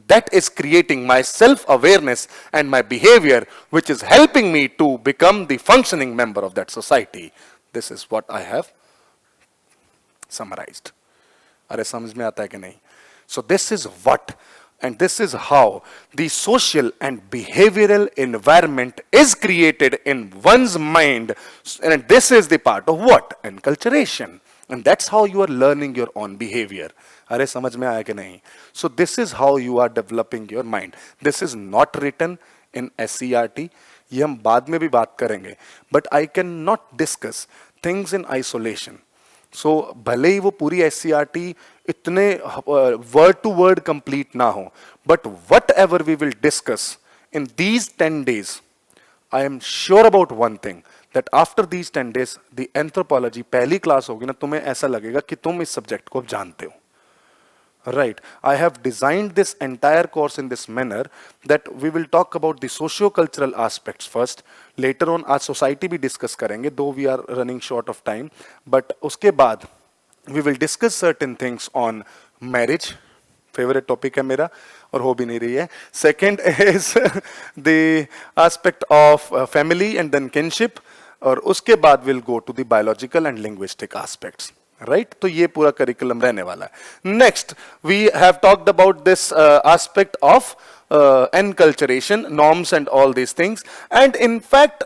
That is creating my self-awareness and my behavior, which is helping me to become the functioning member of that society. This is what I have summarized. अरे समझ में आता है कि नहीं? So this is what and this is how the social and behavioral environment is created in one's mind, and this is the part of what? Enculturation. And that's how you are learning your own behavior. अरे समझ में आया कि नहीं? So this is how you are developing your mind. This is not written in SCERT. ये हम बाद में भी बात करेंगे. But I cannot discuss things in isolation. So भले ही वो पूरी SCERT इतने word to word complete ना हो, but whatever we will discuss in these 10 days, I am sure about one thing, that after these 10 days, the anthropology पहली class होगी ना, तुम्हें ऐसा लगेगा कि तुम इस सब्जेक्ट को जानते हो. Right. I have designed this entire course in this manner that we will talk about the socio-cultural aspects first. Later on, our society भी discuss करेंगे, though we are running short of time. But उसके बाद we will discuss certain things on marriage. Favorite topic है मेरा और हो भी नहीं रही है. Second is the aspect of family and then kinship. और उसके बाद we'll go to the biological and linguistic aspects. Right? तो ये पूरा करिकुलम रहने वाला है. Next, we have talked about this aspect of enculturation, norms and all these things. And in fact,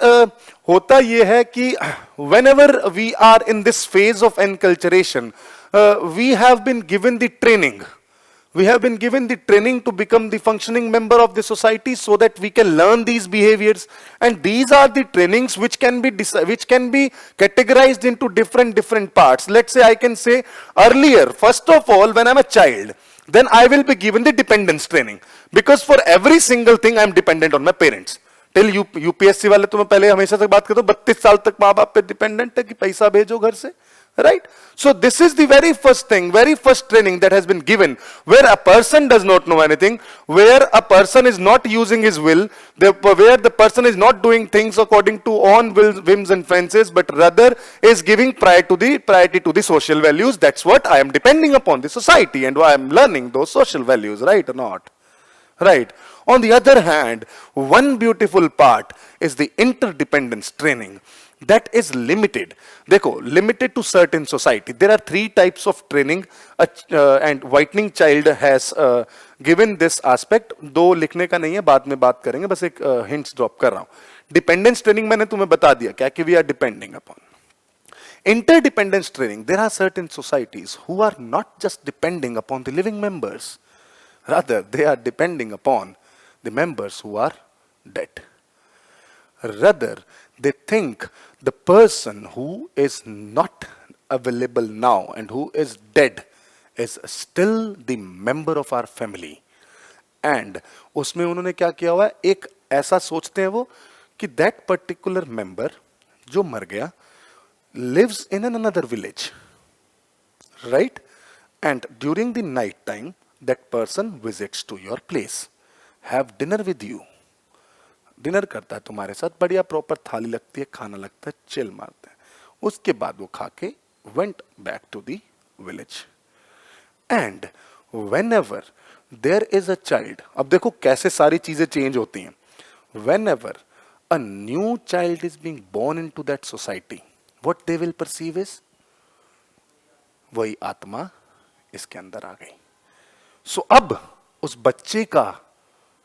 होता ये है कि whenever we are in this phase of enculturation, we have been given the training. We have been given the training to become the functioning member of the society so that we can learn these behaviors. And these are the trainings which can be categorized into different parts. Let's say I can say earlier, first of all, when I'm a child, then I will be given the dependence training. Because for every single thing, I'm dependent on my parents. Till UPSC वाले तुम्हें पहले हमेशा तक बात करते हो 32 साल तक माँ बाप पे डिपेंडेंट है कि पैसा भेजो घर से. Right? So this is the very first thing, very first training that has been given, where a person does not know anything, where a person is not using his will, where the person is not doing things according to own whims and fancies, but rather is giving priority to the social values. That's what I am depending upon the society, and I am learning those social values, right or not? Right. On the other hand, one beautiful part is the interdependence training. That is limited. देखो, limited to certain society. There are 3 types of training, and whitening child has given this aspect. दो लिखने का नहीं है, बाद में बात करेंगे, बस एक hints drop कर रहा हूँ. Dependence training मैंने तुम्हें बता दिया क्या कि we are depending upon. Interdependence training, there are certain societies who are not just depending upon the living members. Rather, they are depending upon the members who are dead. Rather, they think the person who is not available now and who is dead is still the member of our family. And उसमें उन्होंने क्या किया हुआ है, एक ऐसा सोचते हैं वो कि that particular member जो मर गया lives in another village, right? And during the night time, that person visits to your place, have dinner with you. Dinner करता है तुम्हारे साथ, बढ़िया प्रॉपर थाली लगती है, खाना लगता है, चिल मारते हैं. उसके बाद वो खा के went back to the village. And whenever there is a child, अब देखो कैसे सारी चीजें चेंज होती हैं. Whenever a new child is being born into that society, what they will perceive is वही आत्मा इसके अंदर आ गई. So अब उस बच्चे का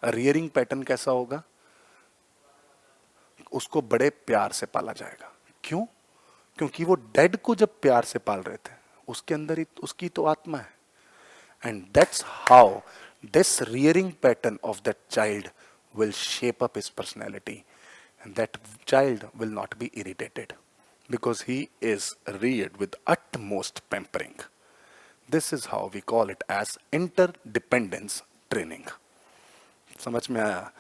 रियरिंग पैटर्न कैसा होगा? उसको बड़े प्यार से पाला जाएगा. क्यों? क्योंकि वो डेड को जब प्यार से पाल रहे थे, उसके अंदर ही उसकी तो आत्मा है. And that's how this rearing pattern of that child will shape up his personality, and that child will not be irritated because he is reared with utmost pampering. This is how we call it as interdependence training. समझ में आया?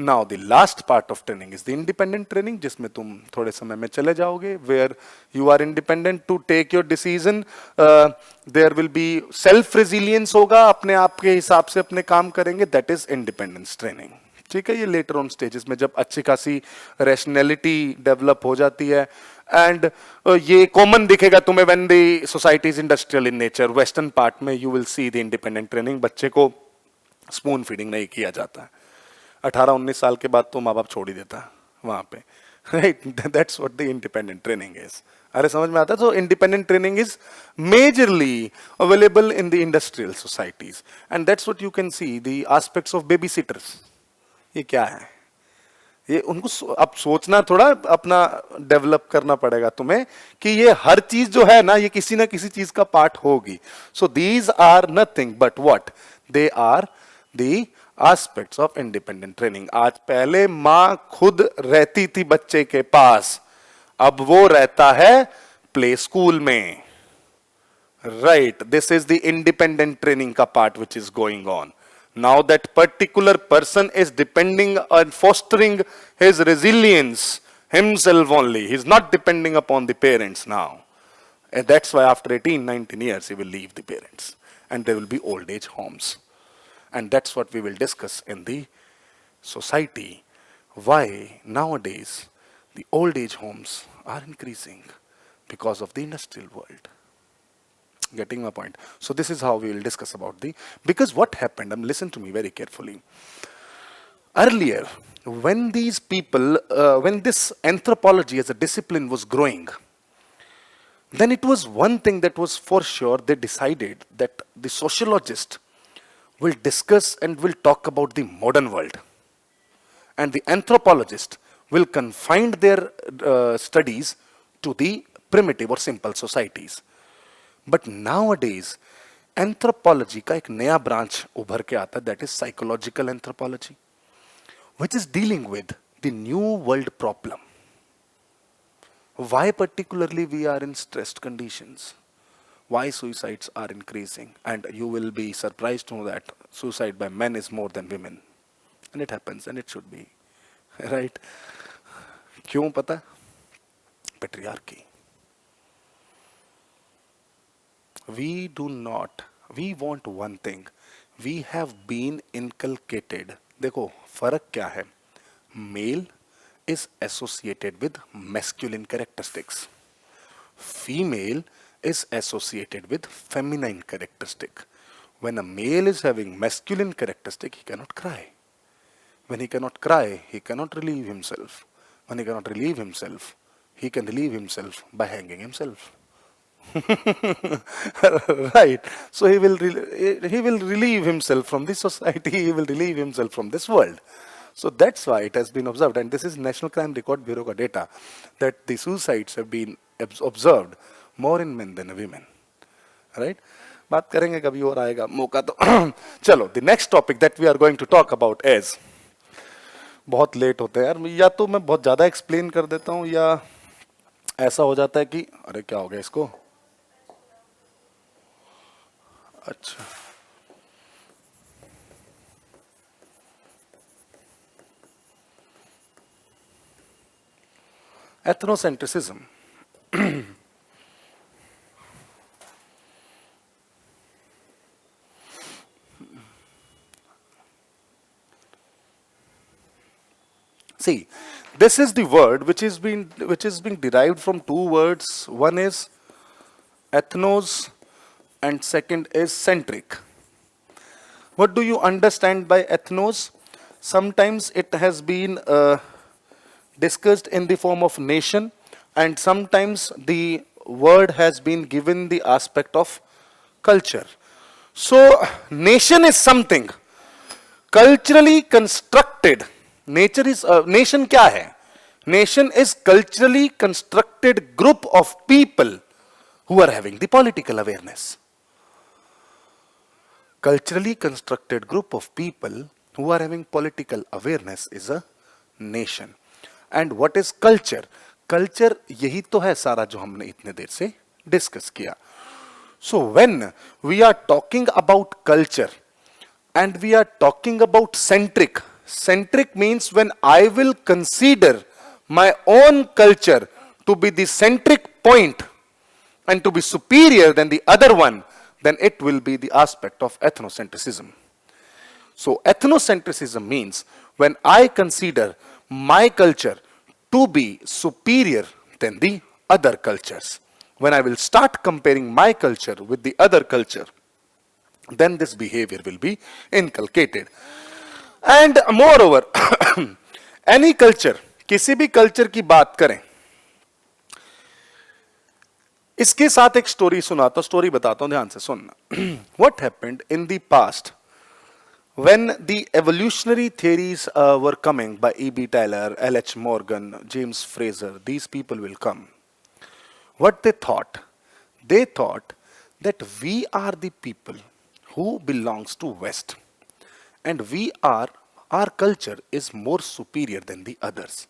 Now the last part of training is the independent training, जिसमें तुम थोड़े समय में चले जाओगे, where you are independent to take your decision. There will be self resilience होगा, अपने आप के हिसाब से अपने काम करेंगे. That is independence training. ठीक है, ये later on stages में जब अच्छी खासी rationality develop हो जाती है, and ये common दिखेगा तुम्हें when the society is industrial in nature. Western part में you will see the independent training. बच्चे को spoon feeding नहीं किया जाता है. 18-19 साल के बाद तो माँ बाप छोड़ ही देता है वहाँ पे, right? That's what the independent training is. अरे समझ में आता है? So independent training is majorly available in the industrial societies, and that's what you can see the aspects of babysitters. ये क्या है? ये उनको अब सोचना थोड़ा अपना डेवलप करना पड़ेगा तुम्हें कि ये हर चीज जो है ना, ये किसी ना किसी चीज का पार्ट होगी. So these are nothing but what? They are the aspects of independent training. आज पहले माँ खुद रहती थी बच्चे के पास, अब वो रहता है प्ले स्कूल में. Right? This is the independent training का part which is going on. Now that particular person is depending on fostering his resilience himself only. He is not depending upon the parents now. And that's why after 18-19 years he will leave the parents. and there will be old age homes. And that's what we will discuss in the society. Why nowadays the old age homes are increasing because of the industrial world. Getting my point? So this is how we will discuss about because what happened, listen to me very carefully. Earlier, when these people, when this anthropology as a discipline was growing, then it was one thing that was for sure. They decided that the sociologist will discuss and will talk about the modern world, and the anthropologist will confine their studies to the primitive or simple societies. But nowadays, anthropology का एक नया branch उभर के आता है, that is psychological anthropology, which is dealing with the new world problem. Why particularly we are in stressed conditions? Why suicides are increasing? And you will be surprised to know that suicide by men is more than women. And it happens, and it should be. Right? क्यों पता? Patriarchy. We want one thing. We have been inculcated. देखो फर्क क्या है? Male is associated with masculine characteristics. Female is associated with feminine characteristic. When a male is having masculine characteristic, he cannot cry. When he cannot cry, he cannot relieve himself. When he cannot relieve himself, he can relieve himself by hanging himself. Right. So he will relieve himself from this society, he will relieve himself from this world. So that's why it has been observed, and this is National Crime Record Bureau ka data, that the suicides have been observed more in men than in women. Right? बात करेंगे कभी और आएगा मौका तो चलो, the next topic that we are going to talk about is, बहुत late होता है यार, या तो मैं बहुत ज़्यादा एक्सप्लेन कर देता हूँ, या ऐसा हो जाता है कि अरे क्या हो गया इसको, अच्छा Ethnocentrism. See, this is the word which is being derived from two words. One is ethnos and second is centric. What do you understand by ethnos? Sometimes it has been discussed in the form of nation, and sometimes the word has been given the aspect of culture. So nation is something culturally constructed. Nation क्या है? Nation is culturally constructed group of people who are having the political awareness. Culturally constructed group of people who are having political awareness is a nation. And what is culture? Culture यही तो है सारा जो हमने इतने देर से discuss किया. So when we are talking about culture and we are talking about centric, centric means when I will consider my own culture to be the centric point and to be superior than the other one, then it will be the aspect of ethnocentrism. So ethnocentrism means when I consider my culture to be superior than the other cultures. When I will start comparing my culture with the other culture, then this behavior will be inculcated. And moreover, any culture, किसी भी culture की बात करें, इसके साथ एक story सुनाता हूं, story बताता हूं, ध्यान से सुनना. What happened in the past when the evolutionary theories were coming by E.B. Tylor, L.H. Morgan, James Fraser, these people will come. What they thought? They thought that we are the people who belongs to West, and our culture is more superior than the others.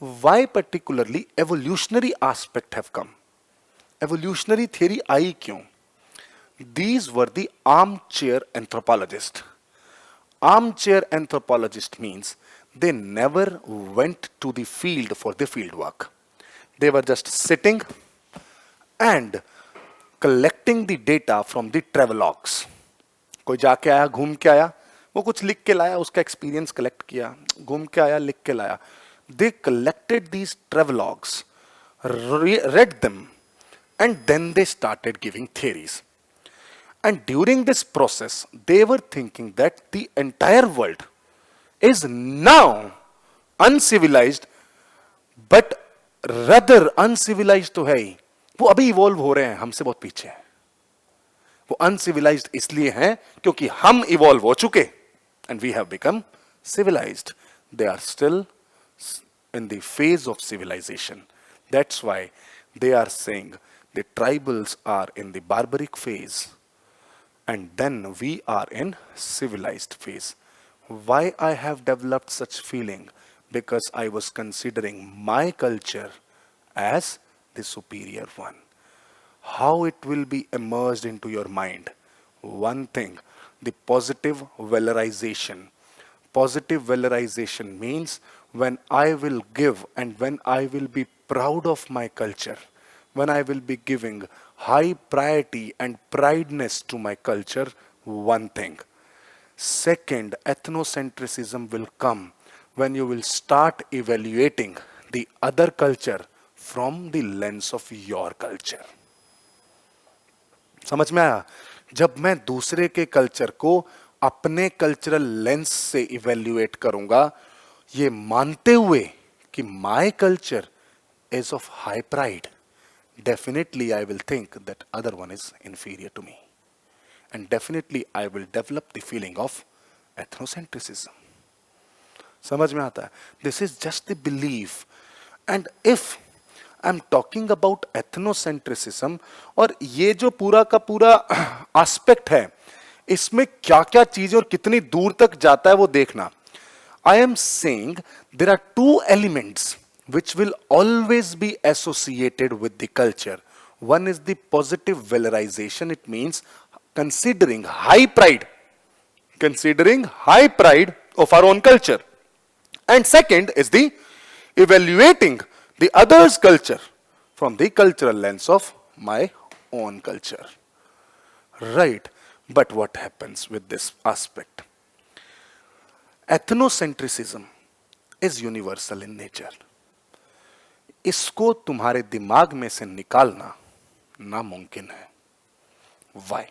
Why particularly evolutionary aspect have come? Evolutionary theory आई क्यों? These were the armchair anthropologists. Armchair anthropologist means they never went to the field for the field work. They were just sitting and collecting the data from the travelogues. कोई जाके आया, घूम के आया, वो कुछ लिख के लाया, उसका एक्सपीरियंस कलेक्ट किया, घूम के आया, लिख के लाया. They collected these travelogues, read them, and then they started giving theories. And during this process, they were thinking that the entire world is now uncivilized, but rather uncivilized तो है ही, वो अभी इवॉल्व हो रहे हैं, हमसे बहुत पीछे हैं. वो uncivilized इसलिए हैं क्योंकि हम इवॉल्व हो चुके, and we have become civilized. They are still in the phase of civilization. That's why they are saying the tribals are in the barbaric phase, and then we are in civilized phase. Why I have developed such feeling? Because I was considering my culture as the superior one. How it will be immersed into your mind? One thing, the positive valorization. Positive valorization means when I will give and when I will be proud of my culture, when I will be giving high priority and prideness to my culture, one thing. Second, ethnocentrism will come when you will start evaluating the other culture from the lens of your culture. समझ में आया? जब मैं दूसरे के culture को अपने cultural lens से इवेल्युएट करूंगा, ये मानते हुए कि my culture is of high pride, definitely I will think that other one is inferior to me, and definitely I will develop the feeling of ethnocentrism. समझ में आता है? This is just the belief. And if I am talking about ethnocentrism, और ये जो पूरा का पूरा एस्पेक्ट है, इसमें क्या क्या चीजें और कितनी दूर तक जाता है वो देखना. I am saying there are two elements which will always be associated with the culture. One is the positive valorization. It means considering high pride of our own culture. And second is the evaluating the other's culture from the cultural lens of my own culture. Right. But what happens with this aspect? Ethnocentrism is universal in nature. इसको तुम्हारे दिमाग में से निकालना नामुमकिन है. Why?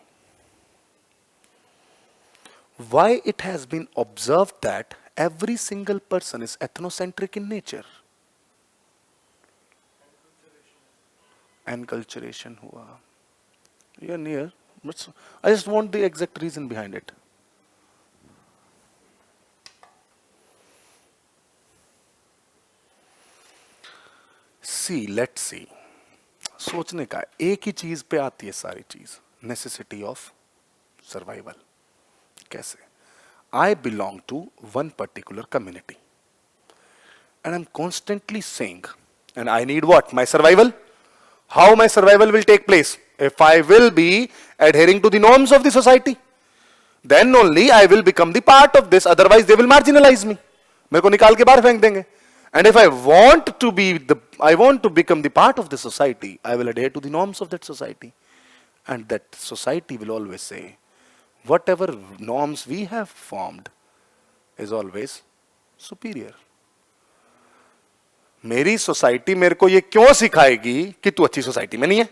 Why it has been observed that every single person is ethnocentric in nature? Enculturation हुआ. You are near. I just want the exact reason behind it. See, let's see. सोचने का एक ही चीज पे आती है सारी चीज. Necessity of survival. कैसे? I belong to one particular community, and I'm constantly saying, and I need what? My survival. How my survival will take place? If I will be adhering to the norms of the society, then only I will become the part of this. Otherwise, they will marginalize me. मेरे को निकाल के बाहर फेंक देंगे. And if I want to become the part of the society, I will adhere to the norms of that society. And that society will always say, whatever norms we have formed is always superior. मेरी society मेरे को ये क्यों सिखाएगी कि तू अच्छी society में नहीं है?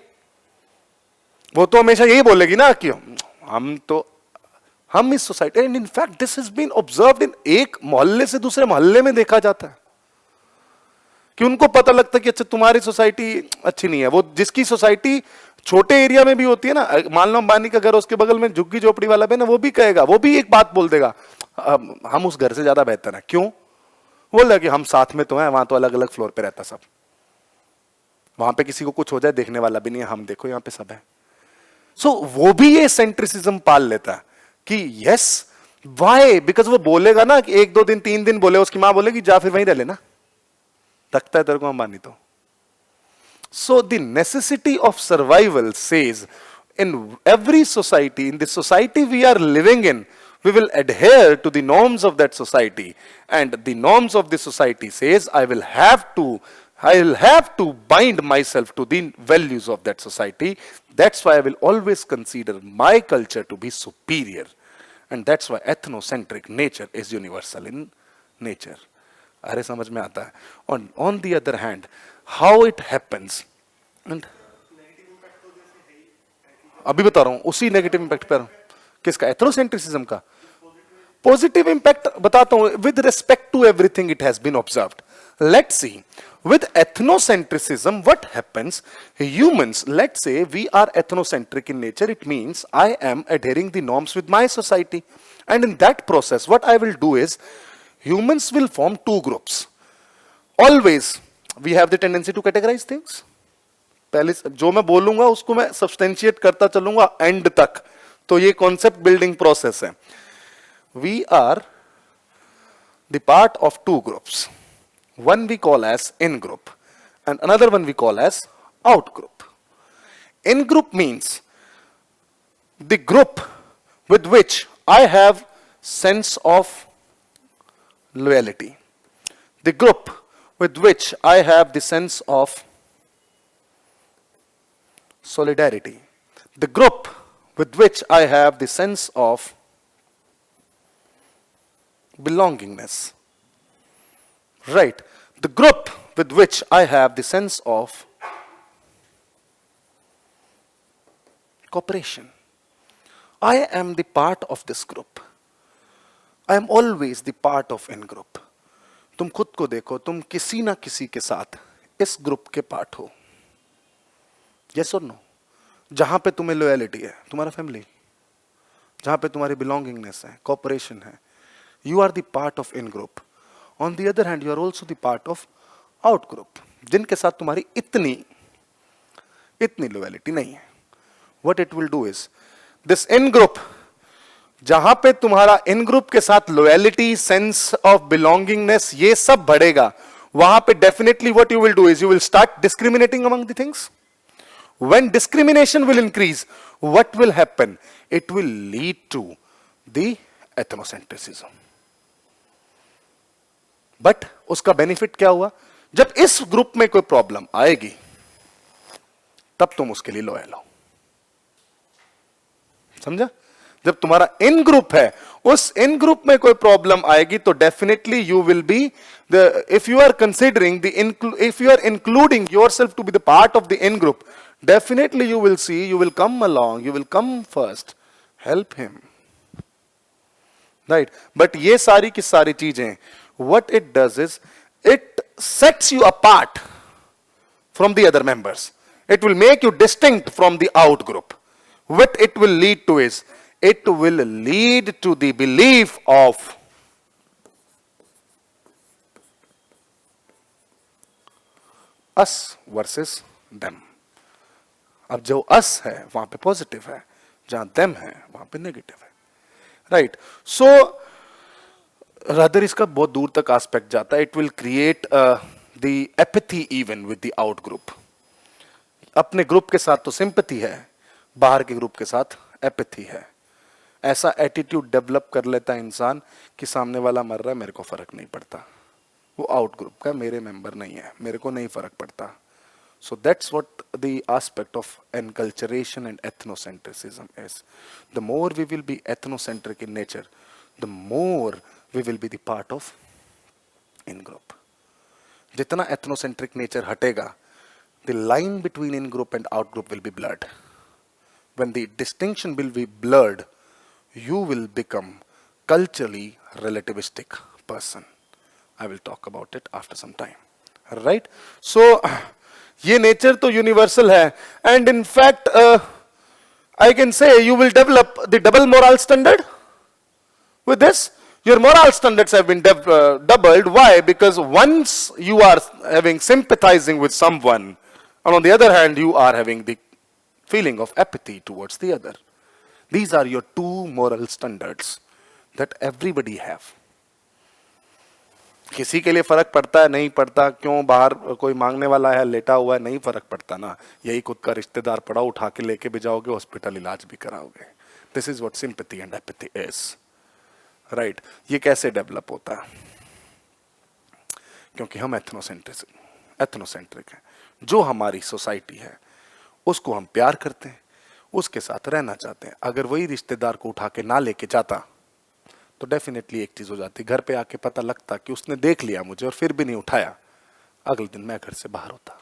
वो तो हमेशा यही बोलेगी ना कि हम इस society. And in fact this has been observed in एक मोहल्ले से दूसरे मोहल्ले में देखा जाता है कि उनको पता लगता है कि अच्छा तुम्हारी सोसाइटी अच्छी नहीं है. वो जिसकी सोसाइटी छोटे एरिया में भी होती है ना, मान लो अंबानी का घर, उसके बगल में झुग्गी झोपड़ी वाला भी ना, वो भी कहेगा, वो भी एक बात बोल देगा, हम उस घर से ज्यादा बेहतर है. क्यों? बोल रहा कि हम साथ में तो हैं, वहां तो अलग अलग फ्लोर पे रहता सब, वहां पे किसी को कुछ हो जाए देखने वाला भी नहीं है, हम देखो यहाँ पे सब है. सो वो भी ये सेंट्रिसिज्म पाल लेता है कि यस, व्हाई? बिकॉज वो बोलेगा ना कि 1 2 दिन 3 दिन बोले, उसकी मां बोलेगी जा फिर वहीं रह लेना, रखता है तेरे को अंबानी तो. So the necessity of survival says in every society, in the society we are living in, we will adhere to the norms of that society, and the norms of the society says I will have to I'll have to bind myself to the values of that society. That's why I will always consider my culture to be superior. And that's why ethnocentric nature is universal in nature. अरे समझ में आता है. On the other hand, how it happens, and अभी बता रहा हूं उसी नेगेटिव इंपैक्ट पर किसका, एथनोसेंट्रिसिज्म का. पॉजिटिव इंपैक्ट बताता हूं with respect to everything it has been observed. Let's see with ethnocentrism what happens. Humans, let's say we are ethnocentric in nature, it means I am adhering the norms with my society, and in that process what I will do is humans will form two groups. Always we have the tendency to categorize things. पहले जो मैं बोलूंगा उसको मैं substantiate करता चलूंगा and तक, तो ये कॉन्सेप्ट बिल्डिंग प्रोसेस है. We are the part of two groups. One we call as in group and another one we call as out group. In group means the group with which I have sense of loyalty, the group with which I have the sense of solidarity, the group with which I have the sense of belongingness. Right. The group with which I have the sense of cooperation. I am the part of this group. I am always the part of in group. तुम खुद को देखो, तुम किसी ना किसी के साथ इस ग्रुप के पार्ट हो. Yes or no? जहां पे तुम्हें लॉयलिटी है, तुम्हारा फैमिली, जहां पे तुम्हारी बिलोंगिंगनेस है, कॉपरेशन है, you are the part of in group. On the other hand, you are also the part of out group, जिनके साथ तुम्हारी इतनी लॉयलिटी नहीं है. What it will do is, this in group, जहां पे तुम्हारा इन ग्रुप के साथ लॉयलिटी, सेंस ऑफ बिलोंगिंगनेस, ये सब बढ़ेगा, वहां पे definitely what you will do is you will start discriminating among the things. When discrimination will increase, what will happen? It will lead to the ethnocentrism. But उसका benefit क्या हुआ? जब इस ग्रुप में कोई प्रॉब्लम आएगी तब तुम उसके लिए लॉयल हो. समझा? जब तुम्हारा इन ग्रुप है, उस इन ग्रुप में कोई प्रॉब्लम आएगी तो definitely you will be the, if you are considering the, if you are including yourself to be the part of the in group, definitely you will see, you will come along, you will come first, help him, right? But ये सारी की सारी चीजें, what it does is it sets you apart from the other members. It will make you distinct from the out group. What it will lead to is it will lead to the belief of us versus them. अब जो अस है वहां पे positive है, जहां them है वहां पे नेगेटिव है. राइट. सो रादर इसका बहुत दूर तक एस्पेक्ट जाता है. It will create the apathy even with the out group. अपने ग्रुप के साथ तो सिंपैथी है, बाहर के ग्रुप के साथ एपैथी है. ऐसा एटीट्यूड डेवलप कर लेता है इंसान कि सामने वाला मर रहा है, मेरे को फर्क नहीं पड़ता, वो आउट ग्रुप का, मेरे मेंबर नहीं है, मेरे को नहीं फर्क पड़ता. So that's what the aspect of enculturation and ethnocentrism is. The more we will be ethnocentric in nature, the more we will be the part of in-group. जितना ethnocentric nature हटेगा, the line between in-group and out-group will be blurred. When the distinction will be blurred, you will become culturally relativistic person. I will talk about it after some time. Right? So ये nature तो universal है, and in fact I can say you will develop the double moral standard with this. Your moral standards have been doubled. Why? Because once you are having sympathizing with someone, and on the other hand you are having the feeling of apathy towards the other. These are your two moral standards that everybody have. किसी के लिए फर्क पड़ता है, नहीं पड़ता, क्यों बाहर कोई मांगने वाला है, लेटा हुआ है, नहीं फर्क पड़ता ना. यही खुद का रिश्तेदार पड़ा, उठा के लेके भी जाओगे, हॉस्पिटल इलाज भी कराओगे. This is what sympathy and apathy is. Right. ये कैसे डेवलप होता है? क्योंकि हम एथनोसेंट्रिक हैं। जो हमारी सोसाइटी है उसको हम प्यार करते हैं, उसके साथ रहना चाहते हैं। अगर वही रिश्तेदार को उठा के ना लेके जाता तो डेफिनेटली एक चीज हो जाती, घर पे आके पता लगता कि उसने देख लिया मुझे और फिर भी नहीं उठाया, अगले दिन मैं घर से बाहर होता।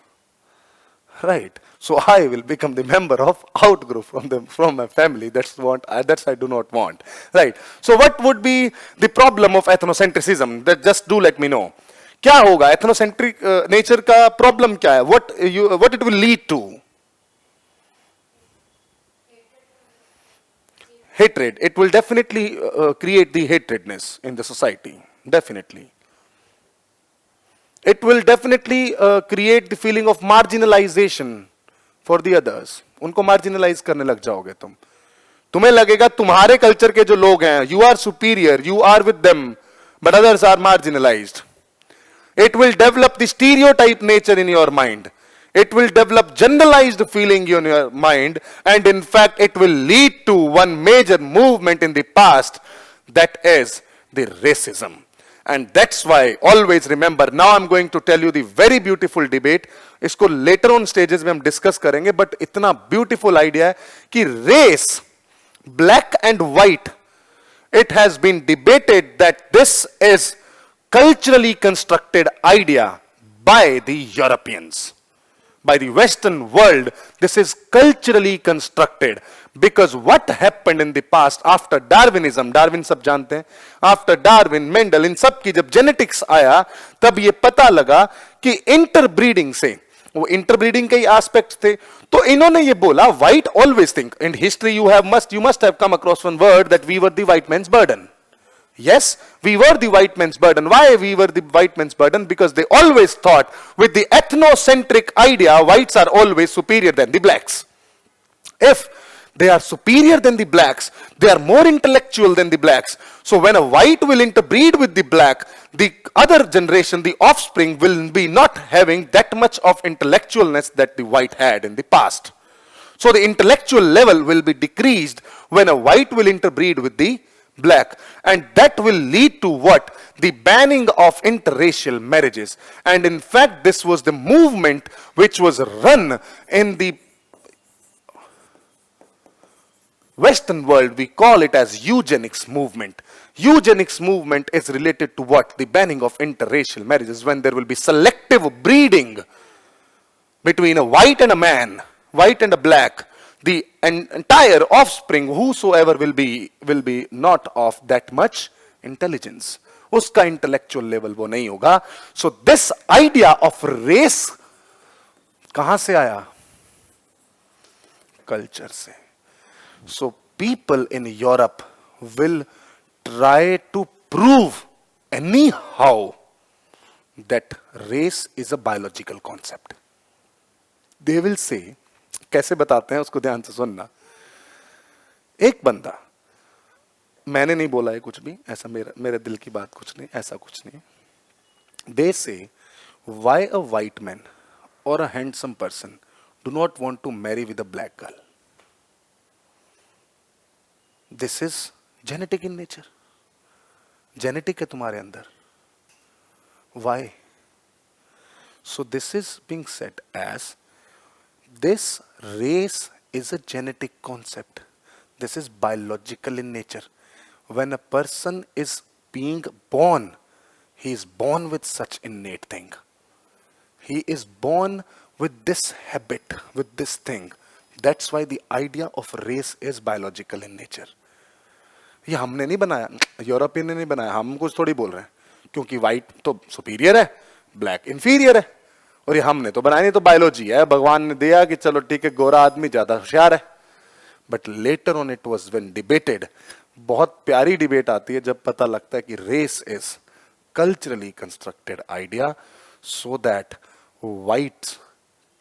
Right, so I will become the member of out group from my family. That's I do not want. Right, so what would be the problem of ethnocentrism? That just do let me know. क्या होगा ethnocentric nature का problem क्या है? What it will lead to? Hatred. It will definitely create the hatredness in the society. Definitely. It will definitely create the feeling of marginalization for the others. उनको marginalize करने लग जाओगे तुम। तुम्हें लगेगा तुम्हारे कल्चर के जो लोग हैं, you are superior, you are with them, but others are marginalized. It will develop the stereotype nature in your mind. It will develop generalized feeling in your mind, and in fact it will lead to one major movement in the past, that is the racism. And that's why always remember, now I'm going to tell you the very beautiful debate. इसको later on stages में हम discuss करेंगे, but इतना beautiful idea है कि race, black and white, it has been debated that this is culturally constructed idea by the Europeans, by the Western world. This is culturally constructed. Because what happened in the past after Darwinism, Darwin सब जानते हैं, after Darwin, Mendel, इन सब की जब genetics आया, तब ये पता लगा कि interbreeding से, वो interbreeding के aspects थे, तो इन्होंने ये बोला, white always think, in history you must have come across one word that we were the white man's burden. Yes, we were the white man's burden. Why we were the white man's burden? Because they always thought with the ethnocentric idea, whites are always superior than the blacks. If they are superior than the blacks, they are more intellectual than the blacks. So when a white will interbreed with the black, the other generation, the offspring, will be not having that much of intellectualness that the white had in the past. So the intellectual level will be decreased when a white will interbreed with the black, and that will lead to what? The banning of interracial marriages. And in fact, this was the movement which was run in the Western world. We call it as eugenics movement. Eugenics movement is related to what? The banning of interracial marriages, when there will be selective breeding between a white and a man, white and a black. The entire offspring, whosoever will be not of that much intelligence. Uska intellectual level wo nahi hoga. So this idea of race kahan se aaya? Culture se. So people in Europe will try to prove anyhow that race is a biological concept. They will say, कैसे बताते हैं उसको ध्यान से सुनना। एक बंदा, मैंने नहीं बोला है कुछ भी, ऐसा मेरे दिल की बात कुछ नहीं, ऐसा कुछ नहीं। They say, why a white man or a handsome person do not want to marry with a black girl? This is genetic in nature. Genetic है तुम्हारे अंदर. Why? So this is being said as this race is a genetic concept. This is biological in nature. When a person is being born, he is born with such innate thing. He is born with this habit, with this thing. That's why the idea of race is biological in nature. ये हमने नहीं बनाया, European ने नहीं बनाया, हम कुछ थोड़ी बोल रहे हैं, क्योंकि वाइट तो सुपीरियर है, ब्लैक इंफीरियर है, और ये हमने तो बनाया नहीं, तो बायोलॉजी है, भगवान ने दिया कि चलो ठीक है गोरा आदमी ज्यादा होशियार है. But later on it was when debated, बहुत प्यारी डिबेट आती है जब पता लगता है कि race is culturally constructed idea so that whites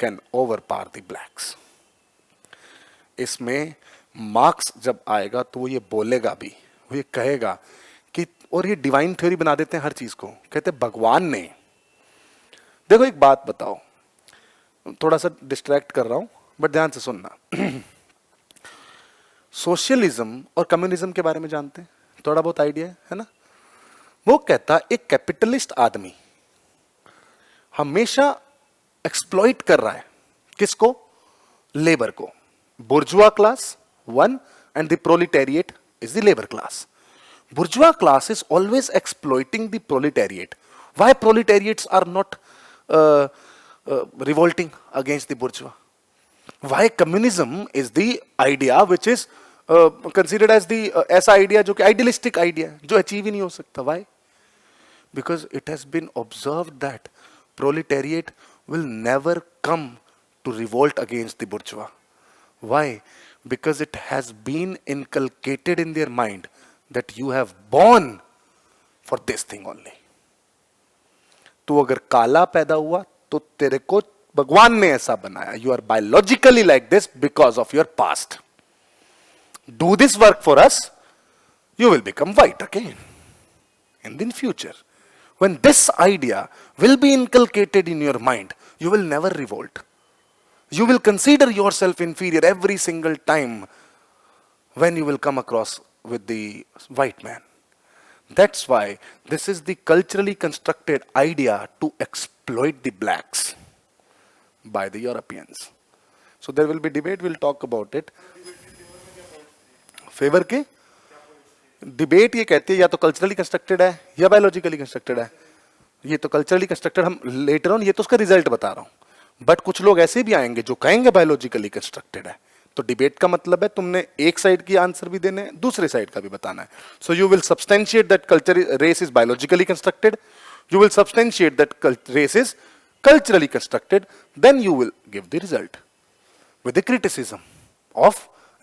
can overpower the blacks. इसमें मार्क्स जब आएगा तो वो ये बोलेगा भी, वो ये कहेगा कि, और ये डिवाइन थ्योरी बना देते हैं हर चीज को, कहते हैं भगवान ने. देखो एक बात बताओ, थोड़ा सा डिस्ट्रैक्ट कर रहा हूं बट ध्यान से सुनना. सोशलिज्म और कम्युनिज्म के बारे में जानते हैं, थोड़ा बहुत आइडिया है ना. वो कहता एक कैपिटलिस्ट आदमी हमेशा एक्सप्लॉइट कर रहा है किसको? लेबर को. Bourgeois class one and the proletariat is the labor class. Bourgeois class is always exploiting the proletariat. Why proletariats are not revolting against the bourgeois? Why communism is the idea which is considered as the ऐसा idea जो कि idealistic idea है, जो achieve ही नहीं हो सकता? Why? Because it has been observed that proletariat will never come to revolt against the bourgeois. Why? Because it has been inculcated in their mind that you have born for this thing only. तो अगर काला पैदा हुआ तो तेरे को भगवान ने ऐसा बनाया. You are biologically like this because of your past. Do this work for us, you will become white again. And in future, when this idea will be inculcated in your mind, you will never revolt. You will consider yourself inferior every single time when you will come across with the white man. That's why this is the culturally constructed idea to exploit the blacks by the Europeans. So there will be debate, we'll talk about it. Favor के debate ये कहती है या तो culturally constructed है या biologically constructed है. ये तो कल्चरली कंस्ट्रक्टेड, हम लेटर ऑन ये तो उसका रिजल्ट बता रहा हूं. बट कुछ लोग ऐसे भी आएंगे जो कहेंगे बायोलॉजिकली कंस्ट्रक्टेड है. तो डिबेट का मतलब है तुमने एक साइड की आंसर भी देने, दूसरे साइड का भी बताना है. So you will substantiate that culture race is biologically constructed, you will substantiate that race is culturally constructed, then you will give the result with the criticism of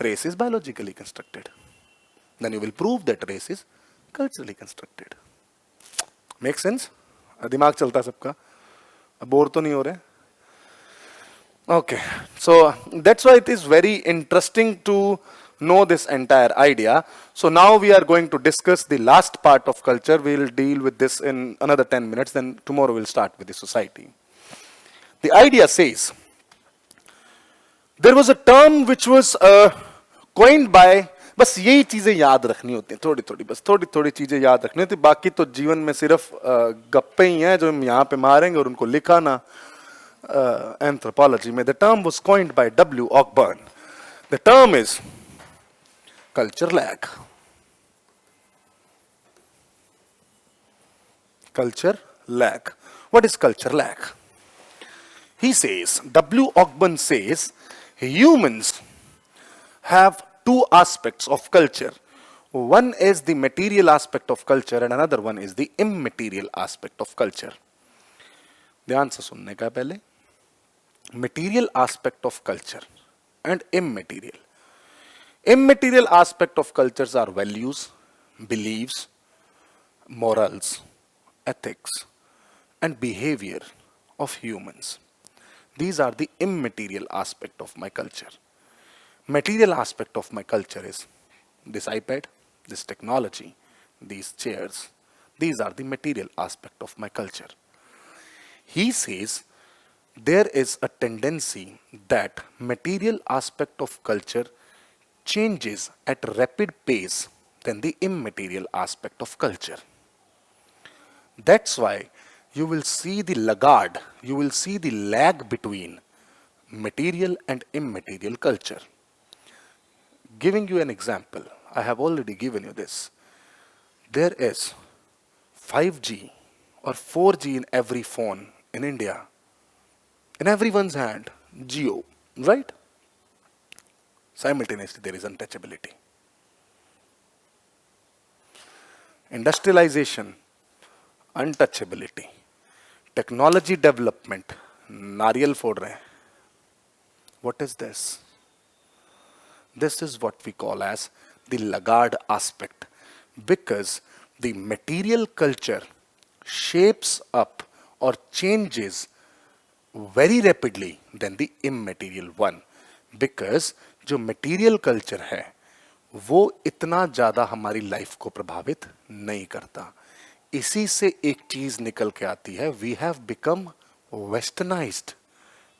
race is biologically constructed. Then you will prove that race is culturally constructed. Make sense? दिमाग चलता सबका, bore तो नहीं हो रहे? Okay, so that's why it is very interesting to know this entire idea. So now we are going to discuss the last part of culture. We will deal with this in another 10 minutes, then tomorrow we'll start with the society. The idea says, there was a term which was coined by, बस यही चीजें याद रखनी होती हैं थोड़ी थोड़ी, बस थोड़ी थोड़ी चीजें याद रखनी होती, बाकी तो जीवन में सिर्फ गप्पे ही हैं जो हम यहाँ पे मारेंगे और उनको लिखा ना. Anthropology में the term was coined by W. Ogburn. The term is culture lag. Culture lag. What is culture lag? He says, W. Ogburn says, humans have two aspects of culture. One is the material aspect of culture and another one is the immaterial aspect of culture. ध्यान से सुनने का पहले. Material aspect of culture and immaterial. Immaterial aspect of cultures are values, beliefs, morals, ethics, and behavior of humans. These are the immaterial aspect of my culture. Material aspect of my culture is this iPad, this technology, these chairs. These are the material aspect of my culture. He says there is a tendency that material aspect of culture changes at rapid pace than the immaterial aspect of culture. That's why you will see the laggard, you will see the lag between material and immaterial culture. Giving you an example, I have already given you this. There is 5G or 4G in every phone in India. In everyone's hand, Geo, right? Simultaneously, there is untouchability. Industrialization, untouchability. Technology development, नारियल फोड़ रहे हैं. What is this? This is what we call as the laggard aspect, because the material culture shapes up or changes very rapidly than the immaterial one, because जो material culture है वो इतना ज़्यादा हमारी लाइफ को प्रभावित नहीं करता. इसी से एक चीज़ निकल के आती है, we have become westernized.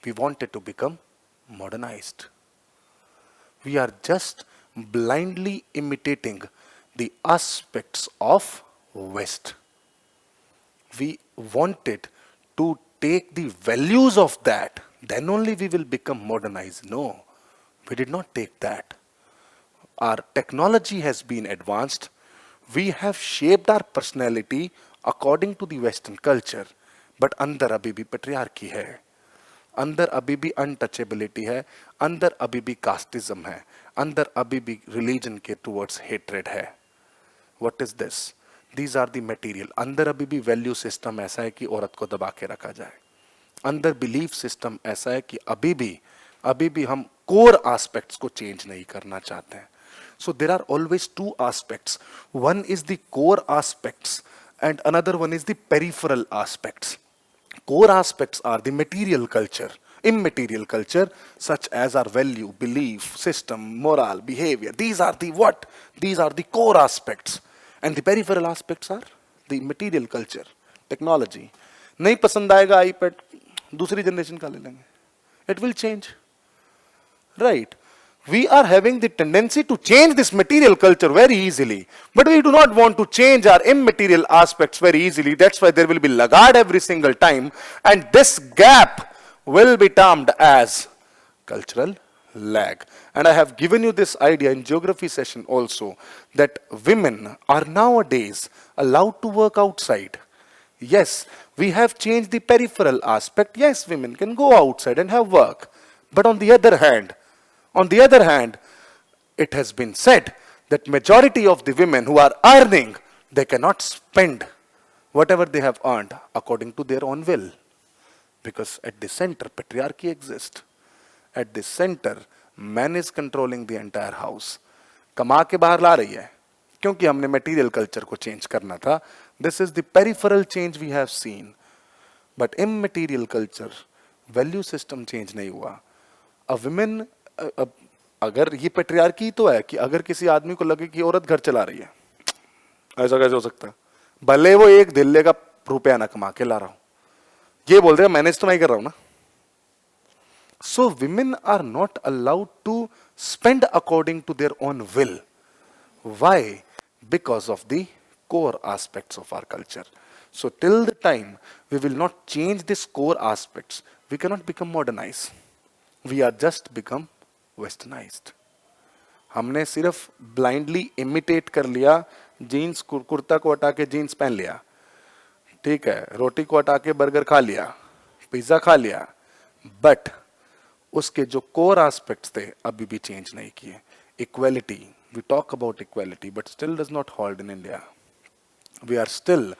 We wanted to become modernized. We are just blindly imitating the aspects of West. We wanted to take the values of that, then only we will become modernized. No, we did not take that. Our technology has been advanced. We have shaped our personality according to the Western culture. But अंदर अभी भी patriarchy है, अंदर अभी भी untouchability है, अंदर अभी भी casteism है, अंदर अभी भी religion के towards hatred है. What is this? These are the material. अंदर अभी भी value system ऐसा है कि औरत को दबा के रखा जाए. अंदर belief system ऐसा है कि अभी भी हम core aspects को change नहीं करना चाहते हैं. So there are always two aspects. One is the core aspects and another one is the peripheral aspects. Core aspects are the material culture, immaterial culture, such as our value, belief, system, moral, behavior. These are the what? These are the core aspects. And the peripheral aspects are the material culture, technology. नहीं पसंद आएगा iPad, दूसरी generation का ले लेंगे. It will change. Right? We are having the tendency to change this material culture very easily, but we do not want to change our immaterial aspects very easily. That's why there will be laggard every single time, and this gap will be termed as cultural lag. And I have given you this idea in geography session also, that women are nowadays allowed to work outside. Yes, we have changed the peripheral aspect. Yes, women can go outside and have work, but on the other hand, it has been said that majority of the women who are earning, they cannot spend whatever they have earned according to their own will. Because at the center, patriarchy exists. At the center, man is controlling the entire house. कमा के बाहर ला रही है, क्योंकि हमने material culture को change करना था. This is the peripheral change we have seen. But immaterial culture, value system change नहीं हुआ. A women अगर ये पेट्रियार्की तो है कि अगर किसी आदमी को लगे कि औरत घर चला रही है, ऐसा कैसे हो सकता है? भले वो एक दिल्ली का रुपया ना कमा के ला रहा हूं, ये बोल देगा मैनेज तो मैं कर रहा हूं ना. So women are not allowed to spend according to their own will. Why? Because of the core aspects of our culture. So till the time we will not change these core aspects, we cannot become modernized. We are just become westernised. हमने सिर्फ blindly imitate कर लिया, jeans kurta को हटा के jeans पहन लिया, ठीक है, रोटी को हटा के बर्गर खा लिया, पिज्जा खा लिया, बट उसके जो कोर एस्पेक्ट्स थे अभी भी चेंज नहीं किए. Equality, we talk about equality but still does not hold in India. We are still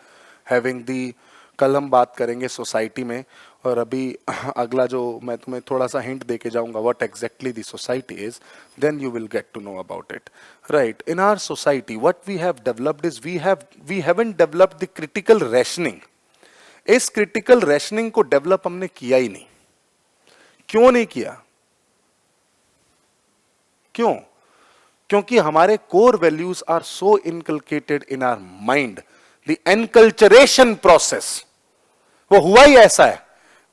having the, कल हम बात करेंगे सोसाइटी में, और अभी अगला जो मैं तुम्हें थोड़ा सा हिंट देके जाऊंगा what exactly the society is, then you will get to know about it. Right, in our society what we have developed is we haven't developed the critical rationing. इस क्रिटिकल रैशनिंग को develop हमने किया ही नहीं. क्यों नहीं किया? क्यों? क्योंकि हमारे core values are so inculcated in our mind. The enculturation process वो हुआ ही ऐसा है.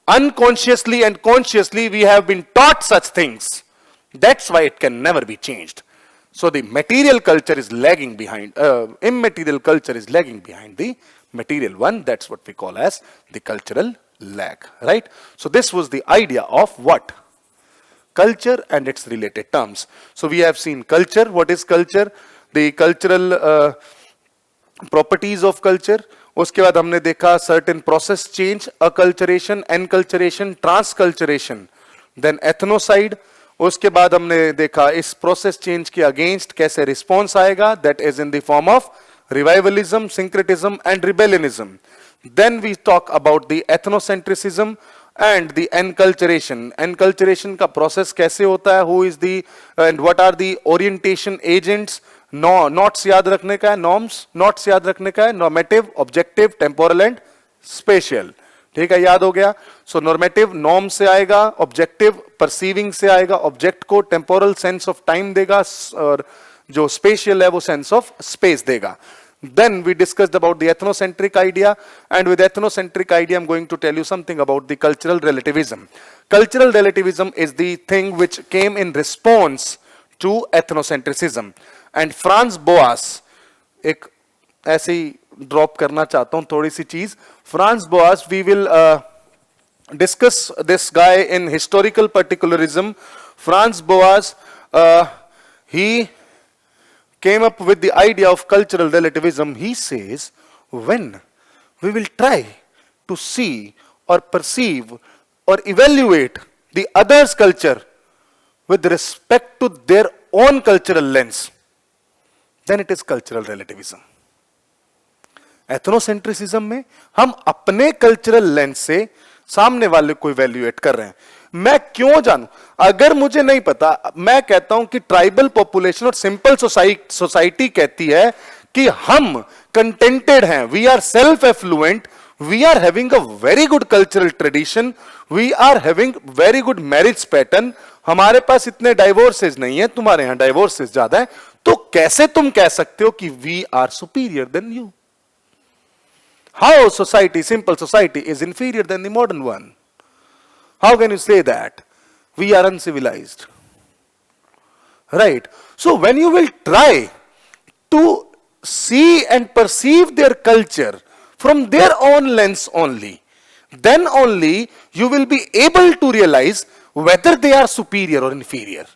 Unconsciously and consciously we have been taught such things. That's why it can never be changed. So the material culture is lagging behind, immaterial culture is lagging behind the material one. That's what we call as the cultural lag, right? So this was the idea of what? Culture and its related terms. So we have seen culture. What is culture? The cultural properties of culture. उसके बाद हमने देखा certain process change, acculturation, enculturation, transculturation, then ethnocide. उसके बाद हमने देखा इस process change के against कैसे response आएगा, that is in the form of revivalism, syncretism and rebellionism. Then we talk about the ethnocentrism and the enculturation. Enculturation का process कैसे होता है, who is the and what are the orientation agents. Notes याद रखने का है, norms knots याद रखने का है, normative, objective, temporal and spatial. ठीक है, याद हो गया. सो नॉर्मेटिव नॉर्म से आएगा, ऑब्जेक्टिव परसीविंग से आएगा, ऑब्जेक्ट को टेम्पोरल सेंस ऑफ टाइम देगा, और जो स्पेशियल है वो सेंस ऑफ स्पेस देगा. Then we discussed about the ethnocentric idea, and with ethnocentric idea I'm going to tell you something about the cultural relativism. Cultural relativism is the thing which came in response to ethnocentrism. And Franz Boas, एक ऐसे ही drop करना चाहता हूं थोड़ी सी चीज. Franz Boas, we will discuss this guy in historical particularism. Franz Boas, he came up with the idea of cultural relativism. He says, when we will try to see or perceive or evaluate the other's culture with respect to their own cultural lens, then it is cultural relativism. एथनोसेंट्रिसिज्म में हम अपने cultural lens से सामने वाले को evaluate कर रहे हैं. मैं क्यों जानूं? अगर मुझे नहीं पता, मैं कहता हूं कि ट्राइबल पॉपुलेशन और सिंपल सोसाइटी कहती है कि हम कंटेंटेड हैं, we are self affluent, we are having a very good cultural tradition, we are having very good marriage pattern, हमारे पास इतने डाइवोर्सेस नहीं है, तुम्हारे यहां डाइवोर्सेस ज्यादा है, तो कैसे तुम कह सकते हो कि we are superior than you? How society, simple society, is inferior than the modern one? How can you say that? We are uncivilized. Right? So when you will try to see and perceive their culture from their own lens only, then only you will be able to realize whether they are superior or inferior.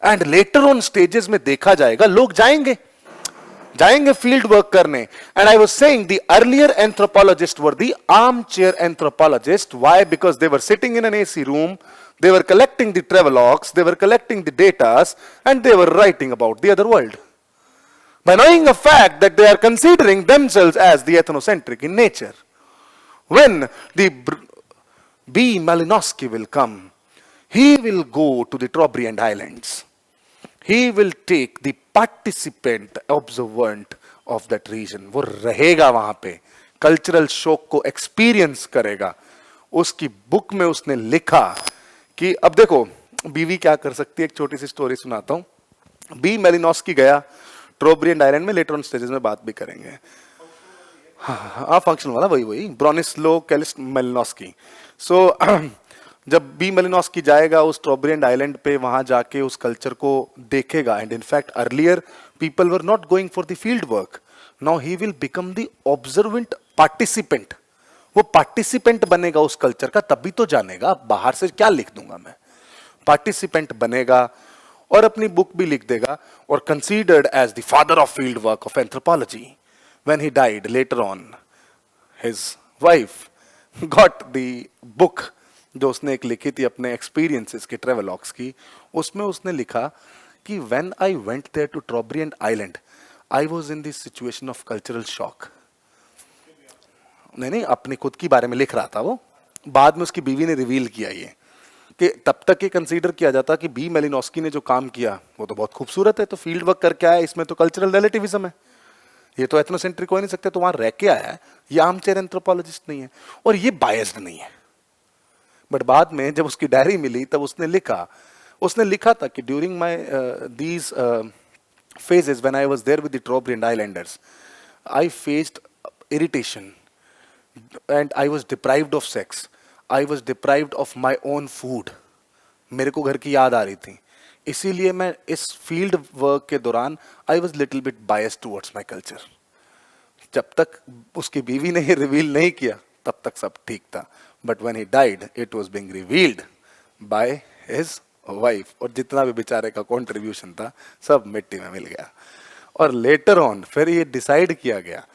And later on stages में देखा जाएगा, लोग जाएंगे field work करने. And I was saying the earlier anthropologist were the armchair anthropologist. Why? Because they were sitting in an AC room, they were collecting the travelogues, they were collecting the datas, and they were writing about the other world. By knowing a fact that they are considering themselves as the ethnocentric in nature. When the B. Malinowski will come, he will go to the Trobriand Islands. He will take the participant, observant of that region. वो रहेगा वहां पे, cultural shock को experience करेगा. उसकी book में उसने लिखा कि अब देखो बीवी क्या कर सकती है. एक छोटी सी स्टोरी सुनाता हूं. बी मेलिनोस्की गया ट्रोब्रियन आइलैंड में, लेटर ऑन स्टेजेस में बात भी करेंगे. हाँ फंक्शनल वाला वही ब्रोनिस्लो कैलिस्ट मेलिनोस्की. सो जब बी मेलिनोस्की जाएगा उस ट्रोब्रियन आइलैंड पे, वहां जाके उस कल्चर को देखेगा. And in fact earlier people were not going for the field work. Now he will become the observant participant. वो पार्टिसिपेंट बनेगा उस कल्चर का, तभी तो जानेगा. बाहर से क्या लिख दूंगा मैं? पार्टिसिपेंट बनेगा और अपनी बुक भी लिख देगा. और considered as the father of field work of anthropology. When he died later on, his wife got the book जो उसने एक लिखी थी अपने एक्सपीरियंसेस के, ट्रेवलॉग्स की. उसमें उसने लिखा कि when I went there to Trobriand island, I was in this situation of cultural shock. नहीं, अपने खुद की बारे में लिख रहा था वो. बाद में उसकी बीवी ने रिवील किया ये कि तब तक ये कंसीडर किया जाता कि बी मेलिनोस्की ने जो काम किया वो तो बहुत खूबसूरत है, तो फील्ड वर्क करके आया, इसमें तो कल्चरल रिलेटिविज्म है, ये तो एथनोसेंट्रिक हो नहीं सकते, तो वहां रह के आया है, ये आर्मचेयर एंथ्रोपोलॉजिस्ट नहीं है और ये बायस्ड नहीं है. बट बाद में जब उसकी डायरी मिली तब उसने लिखा था कि during my these phases when I was there with the Trobriand Islanders, I faced irritation and I was deprived of sex. I was deprived of my own food. मेरे को घर की याद आ रही थी, इसीलिए मैं इस फील्ड वर्क के दौरान I was little bit biased towards my culture. जब तक उसकी बीवी ने ये रिवील नहीं किया तब तक सब ठीक था. But when he died, it was being revealed by his wife. और जितना भी बेचारे का कंट्रीब्यूशन था सब मिट्टी में मिल गया. और लेटर ऑन फिर ये डिसाइड किया गया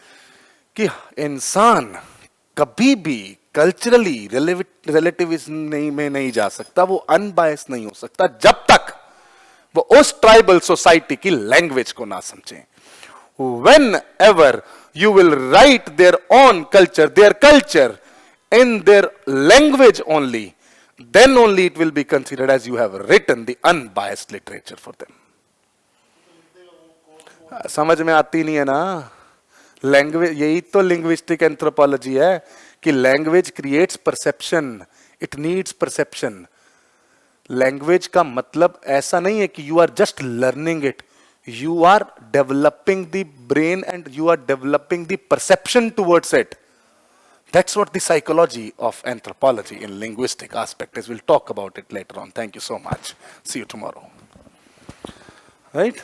कि इंसान कभी भी कल्चरली रिलेटिविज्म में नहीं जा सकता, वो अनबायस नहीं हो सकता जब तक वो उस ट्राइबल सोसाइटी की लैंग्वेज को ना समझे. Whenever you will write their own culture, their culture in their language only, then only it will be considered as you have written the unbiased literature for them. समझ में आती नहीं है ना लैंग्वेज. यही तो लिंग्विस्टिक एंथ्रोपोलॉजी है कि language creates perception, it needs perception. Language का मतलब ऐसा नहीं है कि you are just learning it, you are developing the brain and you are developing the perception towards it. That's what the psychology of anthropology in linguistic aspect is. We'll talk about it later on. Thank you so much. See you tomorrow. Right?